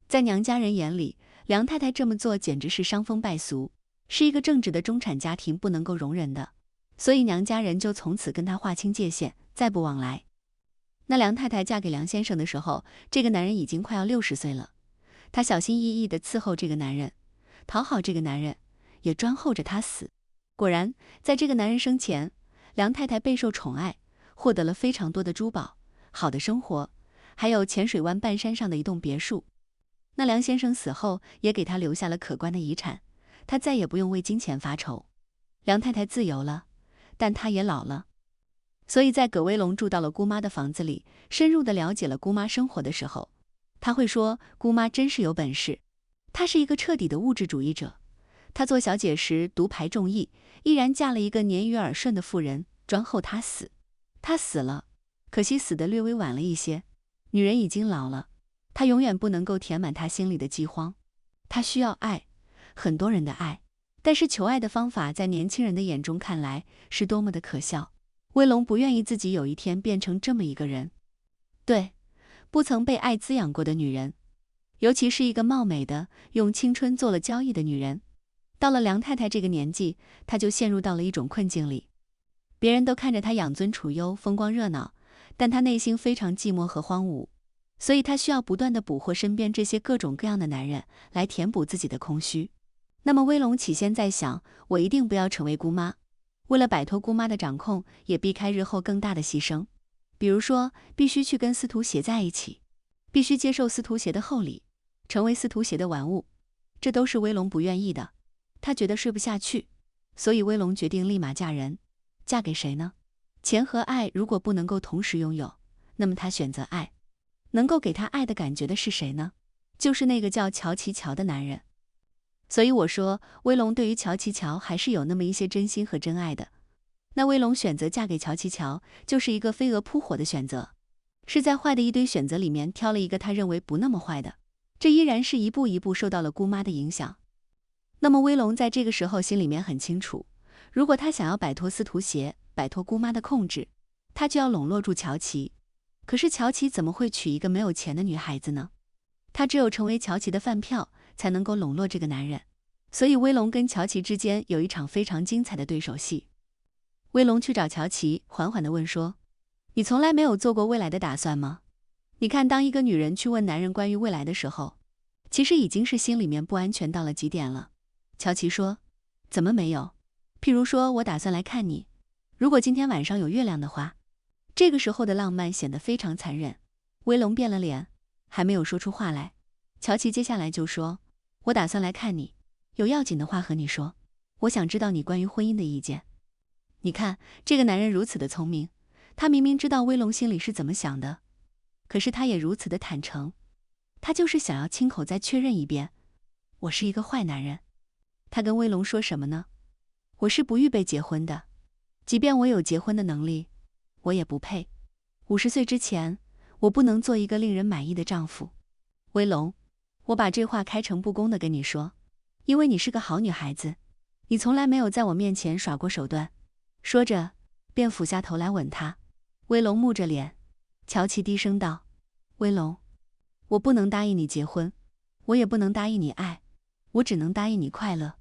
在娘家人眼里，梁太太这么做简直是伤风败俗，是一个正直的中产家庭不能够容忍的，所以娘家人就从此跟她划清界限，再不往来。那梁太太嫁给梁先生的时候，这个男人已经快要60岁了，她小心翼翼地伺候这个男人，讨好这个男人，也专候着他死。果然，在这个男人生前，梁太太备受宠爱，获得了非常多的珠宝、好的生活，还有浅水湾半山上的一栋别墅。那梁先生死后，也给他留下了可观的遗产，他再也不用为金钱发愁。梁太太自由了，但她也老了。所以在葛威龙住到了姑妈的房子里，深入地了解了姑妈生活的时候，他会说姑妈真是有本事。她是一个彻底的物质主义者，她做小姐时独排众议，依然嫁了一个年逾耳顺的妇人，专候她死。她死了，可惜死得略微晚了一些。女人已经老了，她永远不能够填满她心里的饥荒。她需要爱，很多人的爱，但是求爱的方法在年轻人的眼中看来是多么的可笑。威龙不愿意自己有一天变成这么一个人。对，不曾被爱滋养过的女人，尤其是一个貌美的用青春做了交易的女人，到了梁太太这个年纪，她就陷入到了一种困境里。别人都看着她养尊处优，风光热闹，但她内心非常寂寞和荒芜，所以她需要不断地捕获身边这些各种各样的男人来填补自己的空虚。那么威龙起先在想，我一定不要成为姑妈，为了摆脱姑妈的掌控，也避开日后更大的牺牲，比如说必须去跟司徒协在一起，必须接受司徒协的厚礼，成为司徒协的玩物，这都是威龙不愿意的。他觉得睡不下去，所以威龙决定立马嫁人。嫁给谁呢？钱和爱如果不能够同时拥有，那么他选择爱。能够给他爱的感觉的是谁呢？就是那个叫乔其乔的男人。所以我说，威龙对于乔其乔还是有那么一些真心和真爱的。那威龙选择嫁给乔其乔，就是一个飞蛾扑火的选择，是在坏的一堆选择里面挑了一个他认为不那么坏的。这依然是一步一步受到了姑妈的影响。那么威龙在这个时候心里面很清楚，如果他想要摆脱司徒协，摆脱姑妈的控制，他就要笼络住乔琪。可是乔琪怎么会娶一个没有钱的女孩子呢？他只有成为乔琪的饭票，才能够笼络这个男人。所以威龙跟乔琪之间有一场非常精彩的对手戏。威龙去找乔琪，缓缓地问说：你从来没有做过未来的打算吗？你看，当一个女人去问男人关于未来的时候，其实已经是心里面不安全到了极点了。乔琪说：怎么没有？譬如说我打算来看你，如果今天晚上有月亮的话。这个时候的浪漫显得非常残忍。威龙变了脸，还没有说出话来，乔琪接下来就说：我打算来看你，有要紧的话和你说，我想知道你关于婚姻的意见。你看，这个男人如此的聪明，他明明知道威龙心里是怎么想的，可是他也如此的坦诚，他就是想要亲口再确认一遍，我是一个坏男人。他跟威龙说什么呢？我是不预备结婚的，即便我有结婚的能力，我也不配。50岁之前，我不能做一个令人满意的丈夫。威龙，我把这话开诚布公的跟你说，因为你是个好女孩子，你从来没有在我面前耍过手段。说着，便俯下头来吻她。威龙木着脸，乔琪低声道：“威龙，我不能答应你结婚，我也不能答应你爱，我只能答应你快乐。”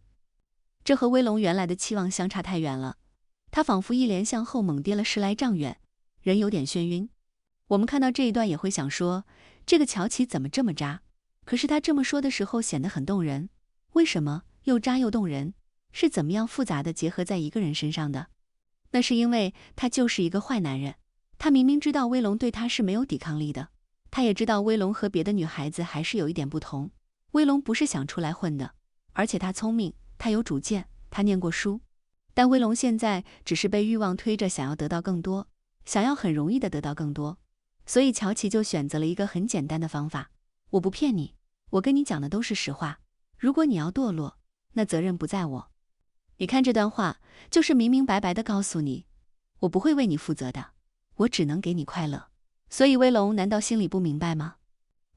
这和威龙原来的期望相差太远了，他仿佛一连向后猛跌了10来丈远，人有点眩晕。我们看到这一段也会想说，这个乔琪怎么这么渣？可是他这么说的时候显得很动人。为什么又渣又动人？是怎么样复杂的结合在一个人身上的？那是因为他就是一个坏男人。他明明知道威龙对他是没有抵抗力的，他也知道威龙和别的女孩子还是有一点不同。威龙不是想出来混的，而且他聪明，他有主见，他念过书。但威龙现在只是被欲望推着，想要得到更多，想要很容易的得到更多。所以乔琪就选择了一个很简单的方法：我不骗你，我跟你讲的都是实话。如果你要堕落，那责任不在我。你看这段话，就是明明白白的告诉你，我不会为你负责的，我只能给你快乐。所以威龙难道心里不明白吗？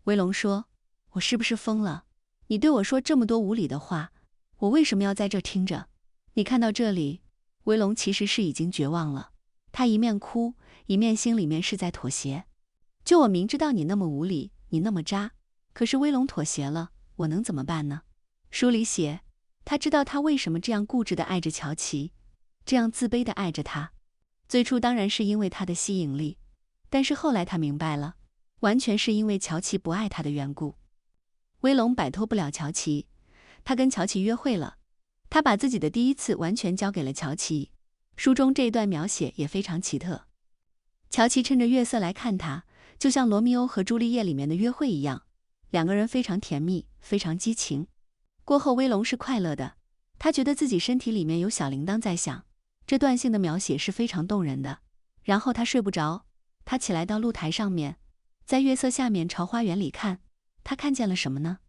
威龙说：我是不是疯了？你对我说这么多无理的话，我为什么要在这听着？你看到这里，威龙其实是已经绝望了。他一面哭，一面心里面是在妥协。就我明知道你那么无理，你那么渣，可是威龙妥协了，我能怎么办呢？书里写，他知道他为什么这样固执地爱着乔琪，这样自卑地爱着他。最初当然是因为他的吸引力，但是后来他明白了，完全是因为乔琪不爱他的缘故。威龙摆脱不了乔琪，他跟乔琪约会了，他把自己的第一次完全交给了乔琪。书中这一段描写也非常奇特。乔琪趁着月色来看他，就像罗密欧和朱丽叶里面的约会一样，两个人非常甜蜜，非常激情。过后威龙是快乐的，他觉得自己身体里面有小铃铛在响，这段性的描写是非常动人的。然后他睡不着，他起来到露台上面，在月色下面朝花园里看，他看见了什么呢？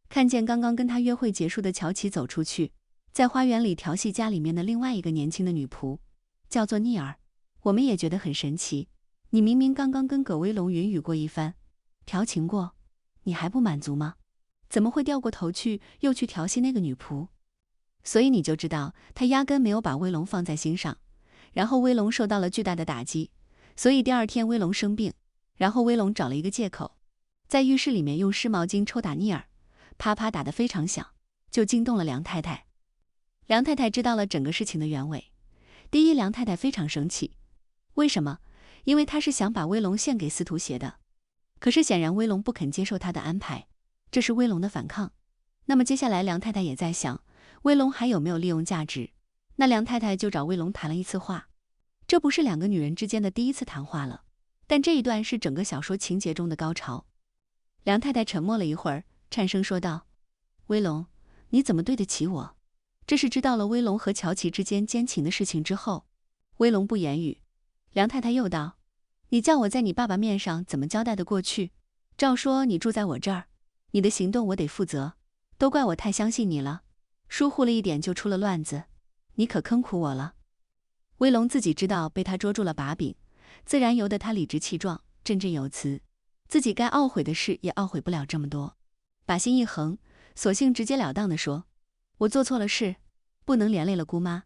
看见刚刚跟他约会结束的乔琪走出去，在花园里调戏家里面的另外一个年轻的女仆，叫做聂尔。我们也觉得很神奇，你明明刚刚跟葛威龙云雨过一番，调情过，你还不满足吗？怎么会掉过头去又去调戏那个女仆？所以你就知道他压根没有把威龙放在心上。然后威龙受到了巨大的打击，所以第二天威龙生病，然后威龙找了一个借口，在浴室里面用湿毛巾抽打聂尔，啪啪打得非常响，就惊动了梁太太。梁太太知道了整个事情的原委。第一，梁太太非常生气。为什么？因为她是想把威龙献给司徒协的，可是显然威龙不肯接受她的安排，这是威龙的反抗。那么接下来梁太太也在想，威龙还有没有利用价值？那梁太太就找威龙谈了一次话。这不是两个女人之间的第一次谈话了，但这一段是整个小说情节中的高潮。梁太太沉默了一会儿，颤声说道：威龙，你怎么对得起我？这是知道了威龙和乔琪之间奸情的事情之后。威龙不言语。梁太太又道：你叫我在你爸爸面上怎么交代得过去？照说你住在我这儿，你的行动我得负责，都怪我太相信你了，疏忽了一点就出了乱子，你可坑苦我了。威龙自己知道被他捉住了把柄，自然由得他理直气壮，振振有词，自己该懊悔的事也懊悔不了这么多，把心一横，索性直截了当地说：我做错了事，不能连累了姑妈，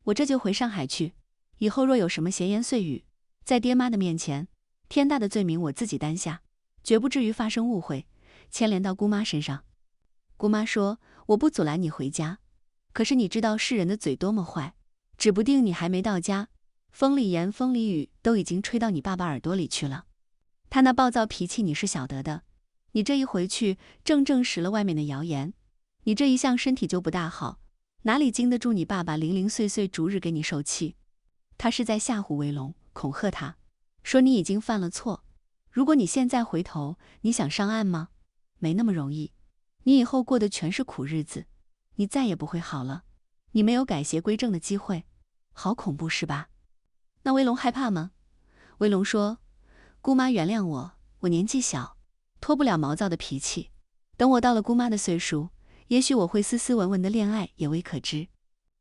我这就回上海去，以后若有什么闲言碎语，在爹妈的面前，天大的罪名我自己担下，绝不至于发生误会，牵连到姑妈身上。姑妈说，我不阻拦你回家，可是你知道世人的嘴多么坏，指不定你还没到家，风里言风里语都已经吹到你爸爸耳朵里去了。他那暴躁脾气你是晓得的，你这一回去正证实了外面的谣言，你这一向身体就不大好，哪里经得住你爸爸零零碎碎逐日给你受气。他是在吓唬威龙，恐吓他，说你已经犯了错，如果你现在回头，你想上岸吗？没那么容易，你以后过的全是苦日子，你再也不会好了，你没有改邪归正的机会，好恐怖是吧？那威龙害怕吗？威龙说，姑妈原谅我，我年纪小，脱不了毛躁的脾气，等我到了姑妈的岁数，也许我会斯斯文文的恋爱也未可知。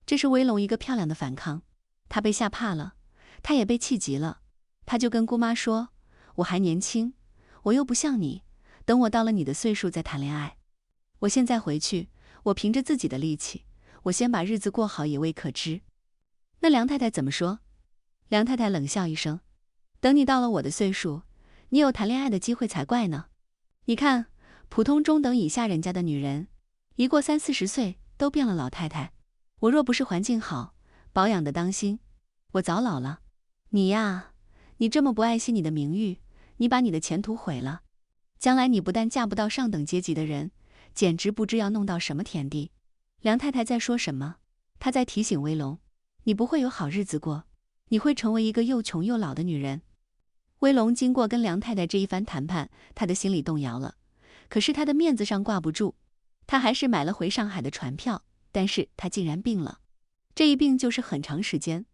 这是威龙一个漂亮的反抗，他被吓怕了，他也被气急了，他就跟姑妈说，我还年轻，我又不像你，等我到了你的岁数再谈恋爱。我现在回去，我凭着自己的力气，我先把日子过好也未可知。那梁太太怎么说？梁太太冷笑一声，等你到了我的岁数，你有谈恋爱的机会才怪呢。你看，普通中等以下人家的女人，一过30-40岁都变了老太太。我若不是环境好，保养得当心，我早老了。你呀，你这么不爱惜你的名誉，你把你的前途毁了。将来你不但嫁不到上等阶级的人，简直不知要弄到什么田地。梁太太在说什么？她在提醒威龙，你不会有好日子过，你会成为一个又穷又老的女人。威龙经过跟梁太太这一番谈判，他的心里动摇了，可是他的面子上挂不住，他还是买了回上海的船票，但是他竟然病了。这一病就是很长时间，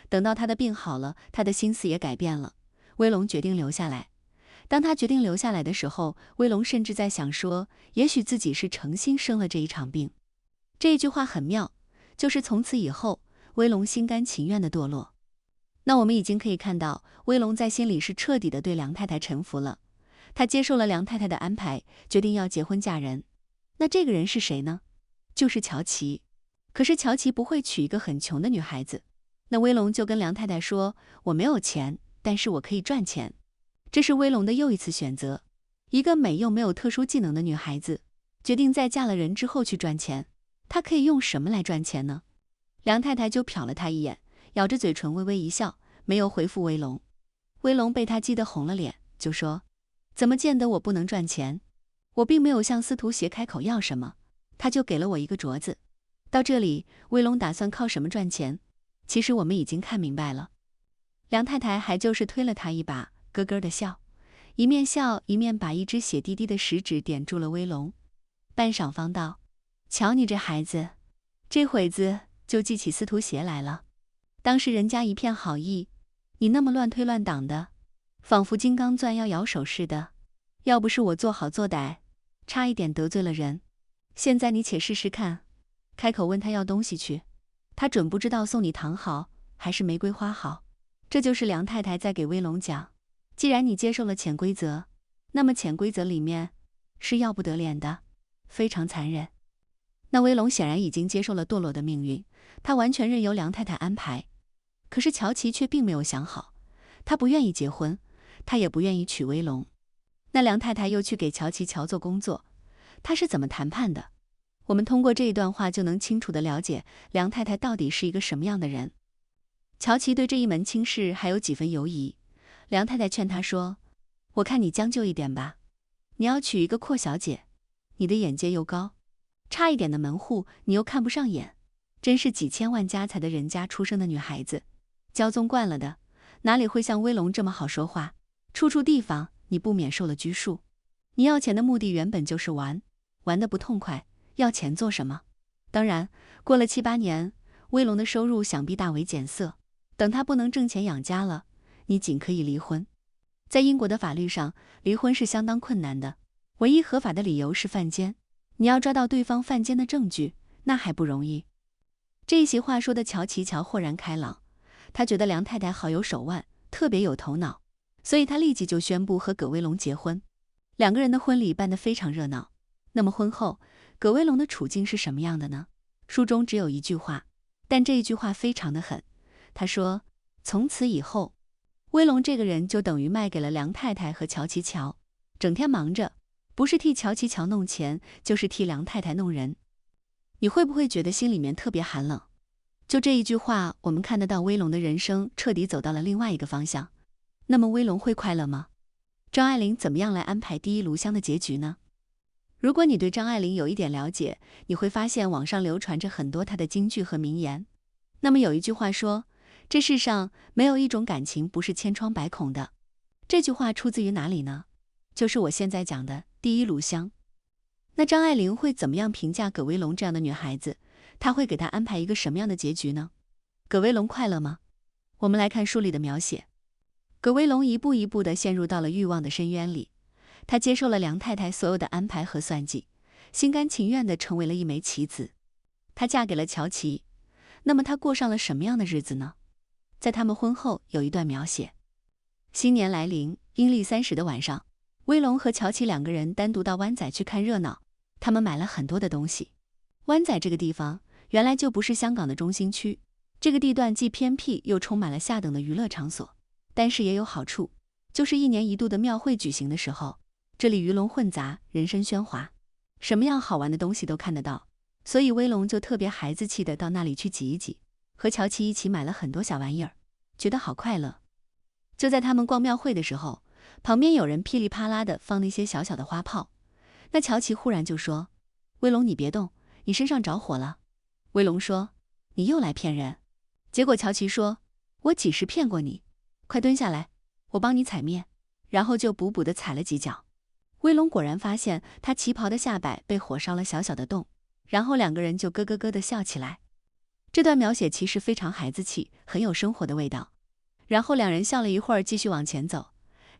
等到他的病好了，他的心思也改变了。威龙决定留下来。当他决定留下来的时候，威龙甚至在想说，也许自己是诚心生了这一场病。这一句话很妙，就是从此以后，威龙心甘情愿的堕落。那我们已经可以看到，威龙在心里是彻底的对梁太太臣服了。他接受了梁太太的安排，决定要结婚嫁人。那这个人是谁呢？就是乔琪。可是乔琪不会娶一个很穷的女孩子。那威龙就跟梁太太说，我没有钱，但是我可以赚钱。这是威龙的又一次选择。一个美又没有特殊技能的女孩子，决定在嫁了人之后去赚钱。她可以用什么来赚钱呢？梁太太就瞟了他一眼，咬着嘴唇微微一笑，没有回复威龙。威龙被他激得红了脸，就说，怎么见得我不能赚钱？我并没有向司徒协开口要什么，他就给了我一个镯子。到这里，威龙打算靠什么赚钱？其实我们已经看明白了。梁太太还就是推了他一把，咯咯的笑，一面笑一面把一只血滴滴的食指点住了威龙。半晌方道，瞧你这孩子，这会子就记起司徒协来了。当时人家一片好意，你那么乱推乱挡的，仿佛金刚钻要咬手似的。要不是我做好做歹，差一点得罪了人。现在你且试试看，开口问他要东西去，他准不知道送你糖好还是玫瑰花好。这就是梁太太在给威龙讲，既然你接受了潜规则，那么潜规则里面是要不得脸的，非常残忍。那威龙显然已经接受了堕落的命运，他完全任由梁太太安排。可是乔琪却并没有想好，他不愿意结婚，他也不愿意娶威龙。那梁太太又去给乔琪乔做工作，他是怎么谈判的？我们通过这一段话就能清楚地了解梁太太到底是一个什么样的人。乔琪对这一门亲事还有几分犹疑，梁太太劝他说，我看你将就一点吧，你要娶一个阔小姐，你的眼界又高，差一点的门户你又看不上眼，真是几千万家财的人家出生的女孩子，骄纵惯了的，哪里会像威龙这么好说话，处处地方你不免受了拘束。你要钱的目的原本就是玩，玩得不痛快，要钱做什么？当然，过了7-8年，威龙的收入想必大为减色，等他不能挣钱养家了，你仅可以离婚。在英国的法律上，离婚是相当困难的，唯一合法的理由是犯奸，你要抓到对方犯奸的证据，那还不容易。这一席话说的乔琪乔豁然开朗，他觉得梁太太好有手腕，特别有头脑，所以他立即就宣布和葛威龙结婚。两个人的婚礼办得非常热闹。那么婚后，葛威龙的处境是什么样的呢？书中只有一句话，但这一句话非常的狠。他说，从此以后，威龙这个人就等于卖给了梁太太和乔琪乔，整天忙着，不是替乔琪乔弄钱，就是替梁太太弄人。你会不会觉得心里面特别寒冷？就这一句话，我们看得到威龙的人生彻底走到了另外一个方向。那么威龙会快乐吗？张爱玲怎么样来安排第一炉香的结局呢？如果你对张爱玲有一点了解，你会发现网上流传着很多她的金句和名言。那么有一句话说，这世上没有一种感情不是千疮百孔的。这句话出自于哪里呢？就是我现在讲的第一炉香。那张爱玲会怎么样评价葛威龙这样的女孩子？她会给她安排一个什么样的结局呢？葛威龙快乐吗？我们来看书里的描写。葛威龙一步一步地陷入到了欲望的深渊里，他接受了梁太太所有的安排和算计，心甘情愿地成为了一枚棋子。她嫁给了乔琪，那么她过上了什么样的日子呢？在他们婚后有一段描写。新年来临，阴历30的晚上，威龙和乔琪两个人单独到湾仔去看热闹，他们买了很多的东西。湾仔这个地方原来就不是香港的中心区，这个地段既偏僻又充满了下等的娱乐场所，但是也有好处，就是1年1度的庙会举行的时候，这里鱼龙混杂，人声喧哗，什么样好玩的东西都看得到，所以威龙就特别孩子气的到那里去挤一挤，和乔琪一起买了很多小玩意儿，觉得好快乐。就在他们逛庙会的时候，旁边有人噼里啪啦的放那些小小的花炮，那乔琪忽然就说：“威龙，你别动，你身上着火了。”威龙说：“你又来骗人。”结果乔琪说：“我几时骗过你？快蹲下来，我帮你踩灭。”然后就补补的踩了几脚。威龙果然发现他旗袍的下摆被火烧了小小的洞，然后两个人就咯咯咯的笑起来。这段描写其实非常孩子气，很有生活的味道。然后两人笑了一会儿，继续往前走。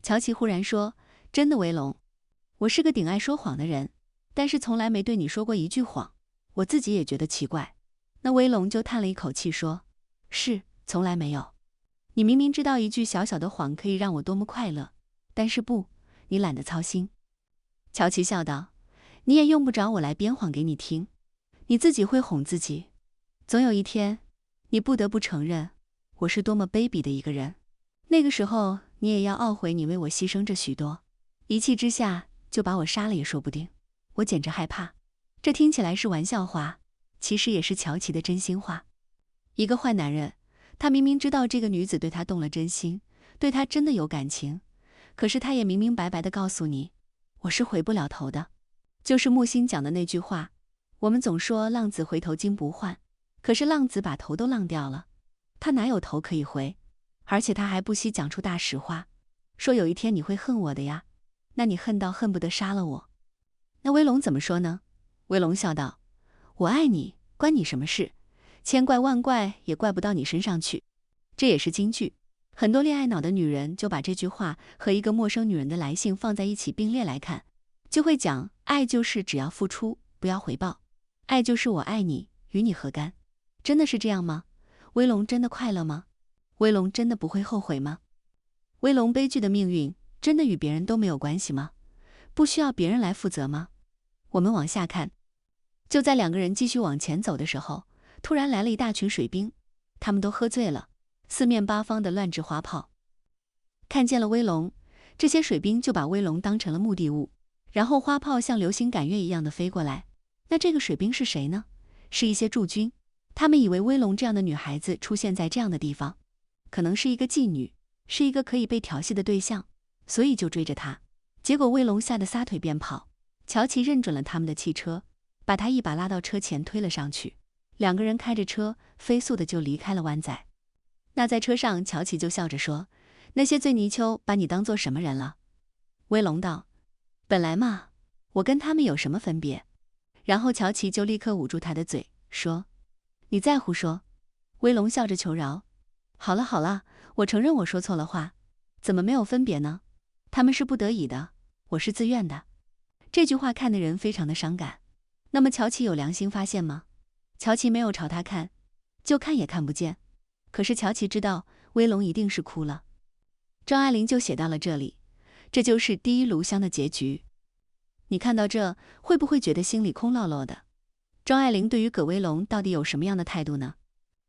乔琪忽然说：“真的，威龙，我是个顶爱说谎的人，但是从来没对你说过一句谎，我自己也觉得奇怪。”那威龙就叹了一口气说：“是，从来没有。你明明知道一句小小的谎可以让我多么快乐，但是不，你懒得操心。”乔琪笑道：“你也用不着我来编谎给你听，你自己会哄自己。总有一天，你不得不承认，我是多么卑鄙的一个人。那个时候，你也要懊悔你为我牺牲这许多，一气之下就把我杀了也说不定。我简直害怕。”这听起来是玩笑话，其实也是乔琪的真心话。一个坏男人，他明明知道这个女子对他动了真心，对他真的有感情，可是他也明明白白地告诉你，我是回不了头的。就是木心讲的那句话，我们总说浪子回头金不换，可是浪子把头都浪掉了，他哪有头可以回？而且他还不惜讲出大实话，说有一天你会恨我的呀，那你恨到恨不得杀了我。那威龙怎么说呢？威龙笑道：“我爱你，关你什么事？千怪万怪也怪不到你身上去。”这也是金句，很多恋爱脑的女人就把这句话和一个陌生女人的来信放在一起并列来看，就会讲爱就是只要付出，不要回报，爱就是我爱你，与你何干？真的是这样吗？威龙真的快乐吗？威龙真的不会后悔吗？威龙悲剧的命运真的与别人都没有关系吗？不需要别人来负责吗？我们往下看。就在两个人继续往前走的时候，突然来了一大群水兵，他们都喝醉了，四面八方的乱掷花炮。看见了威龙，这些水兵就把威龙当成了目的物，然后花炮像流星赶月一样的飞过来。那这个水兵是谁呢？是一些驻军，他们以为威龙这样的女孩子出现在这样的地方，可能是一个妓女，是一个可以被调戏的对象，所以就追着她。结果威龙吓得撒腿便跑，乔琪认准了他们的汽车，把他一把拉到车前推了上去，两个人开着车飞速的就离开了湾仔。那在车上，乔琪就笑着说：“那些醉泥鳅把你当做什么人了？”威龙道：“本来嘛，我跟他们有什么分别？”然后乔琪就立刻捂住他的嘴，说：“你再胡说。”威龙笑着求饶：“好了好了，我承认我说错了话，怎么没有分别呢？他们是不得已的，我是自愿的。”这句话看的人非常的伤感。那么乔琪有良心发现吗？乔琪没有朝他看，就看也看不见。可是乔琪知道威龙一定是哭了。张爱玲就写到了这里，这就是第一炉香的结局。你看到这，会不会觉得心里空落落的？张爱玲对于葛威龙到底有什么样的态度呢？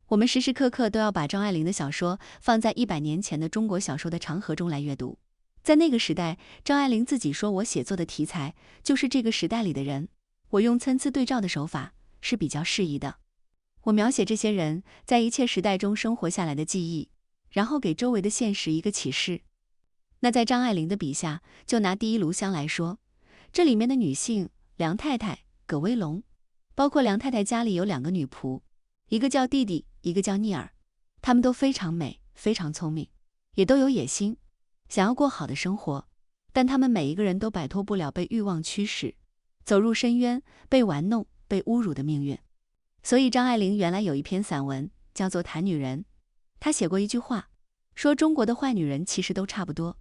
我们时时刻刻都要把张爱玲的小说放在100年前的中国小说的长河中来阅读。在那个时代，张爱玲自己说，我写作的题材就是这个时代里的人，我用参差对照的手法是比较适宜的。我描写这些人在一切时代中生活下来的记忆，然后给周围的现实一个启示。那在张爱玲的笔下，就拿第一炉香来说，这里面的女性，梁太太、葛威龙，包括梁太太家里有2个女仆，一个叫弟弟，一个叫聂儿，她们都非常美，非常聪明，也都有野心，想要过好的生活，但她们每一个人都摆脱不了被欲望驱使，走入深渊，被玩弄，被侮辱的命运。所以张爱玲原来有一篇散文叫做《谈女人》，她写过一句话，说中国的坏女人其实都差不多，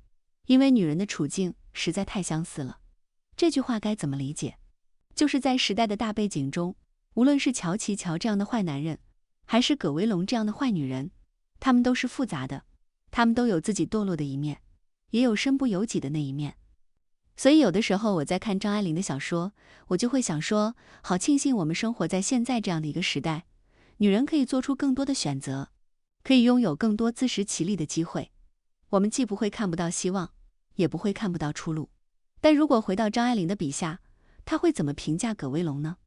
因为女人的处境实在太相似了。这句话该怎么理解？就是在时代的大背景中，无论是乔琪乔这样的坏男人，还是葛威龙这样的坏女人，他们都是复杂的，他们都有自己堕落的一面，也有身不由己的那一面。所以有的时候我在看张爱玲的小说，我就会想说，好庆幸我们生活在现在这样的一个时代，女人可以做出更多的选择，可以拥有更多自食其力的机会。我们既不会看不到希望，也不会看不到出路。但如果回到张爱玲的笔下，她会怎么评价葛薇龙呢？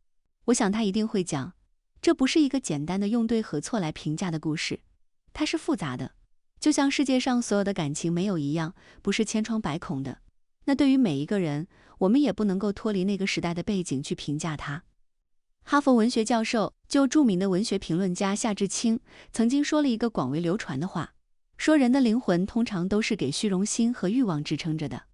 我想她一定会讲，这不是一个简单的用对和错来评价的故事，它是复杂的，就像世界上所有的感情没有一样，不是千疮百孔的。那对于每一个人，我们也不能够脱离那个时代的背景去评价他。哈佛文学教授就著名的文学评论家夏志清曾经说了一个广为流传的话，说人的灵魂通常都是给虚荣心和欲望支撑着的，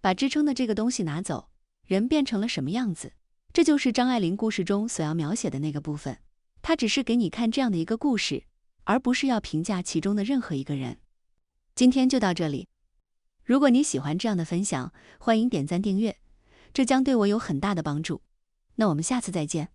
把支撑的这个东西拿走，人变成了什么样子？这就是张爱玲故事中所要描写的那个部分。她只是给你看这样的一个故事，而不是要评价其中的任何一个人。今天就到这里。如果你喜欢这样的分享，欢迎点赞订阅，这将对我有很大的帮助。那我们下次再见。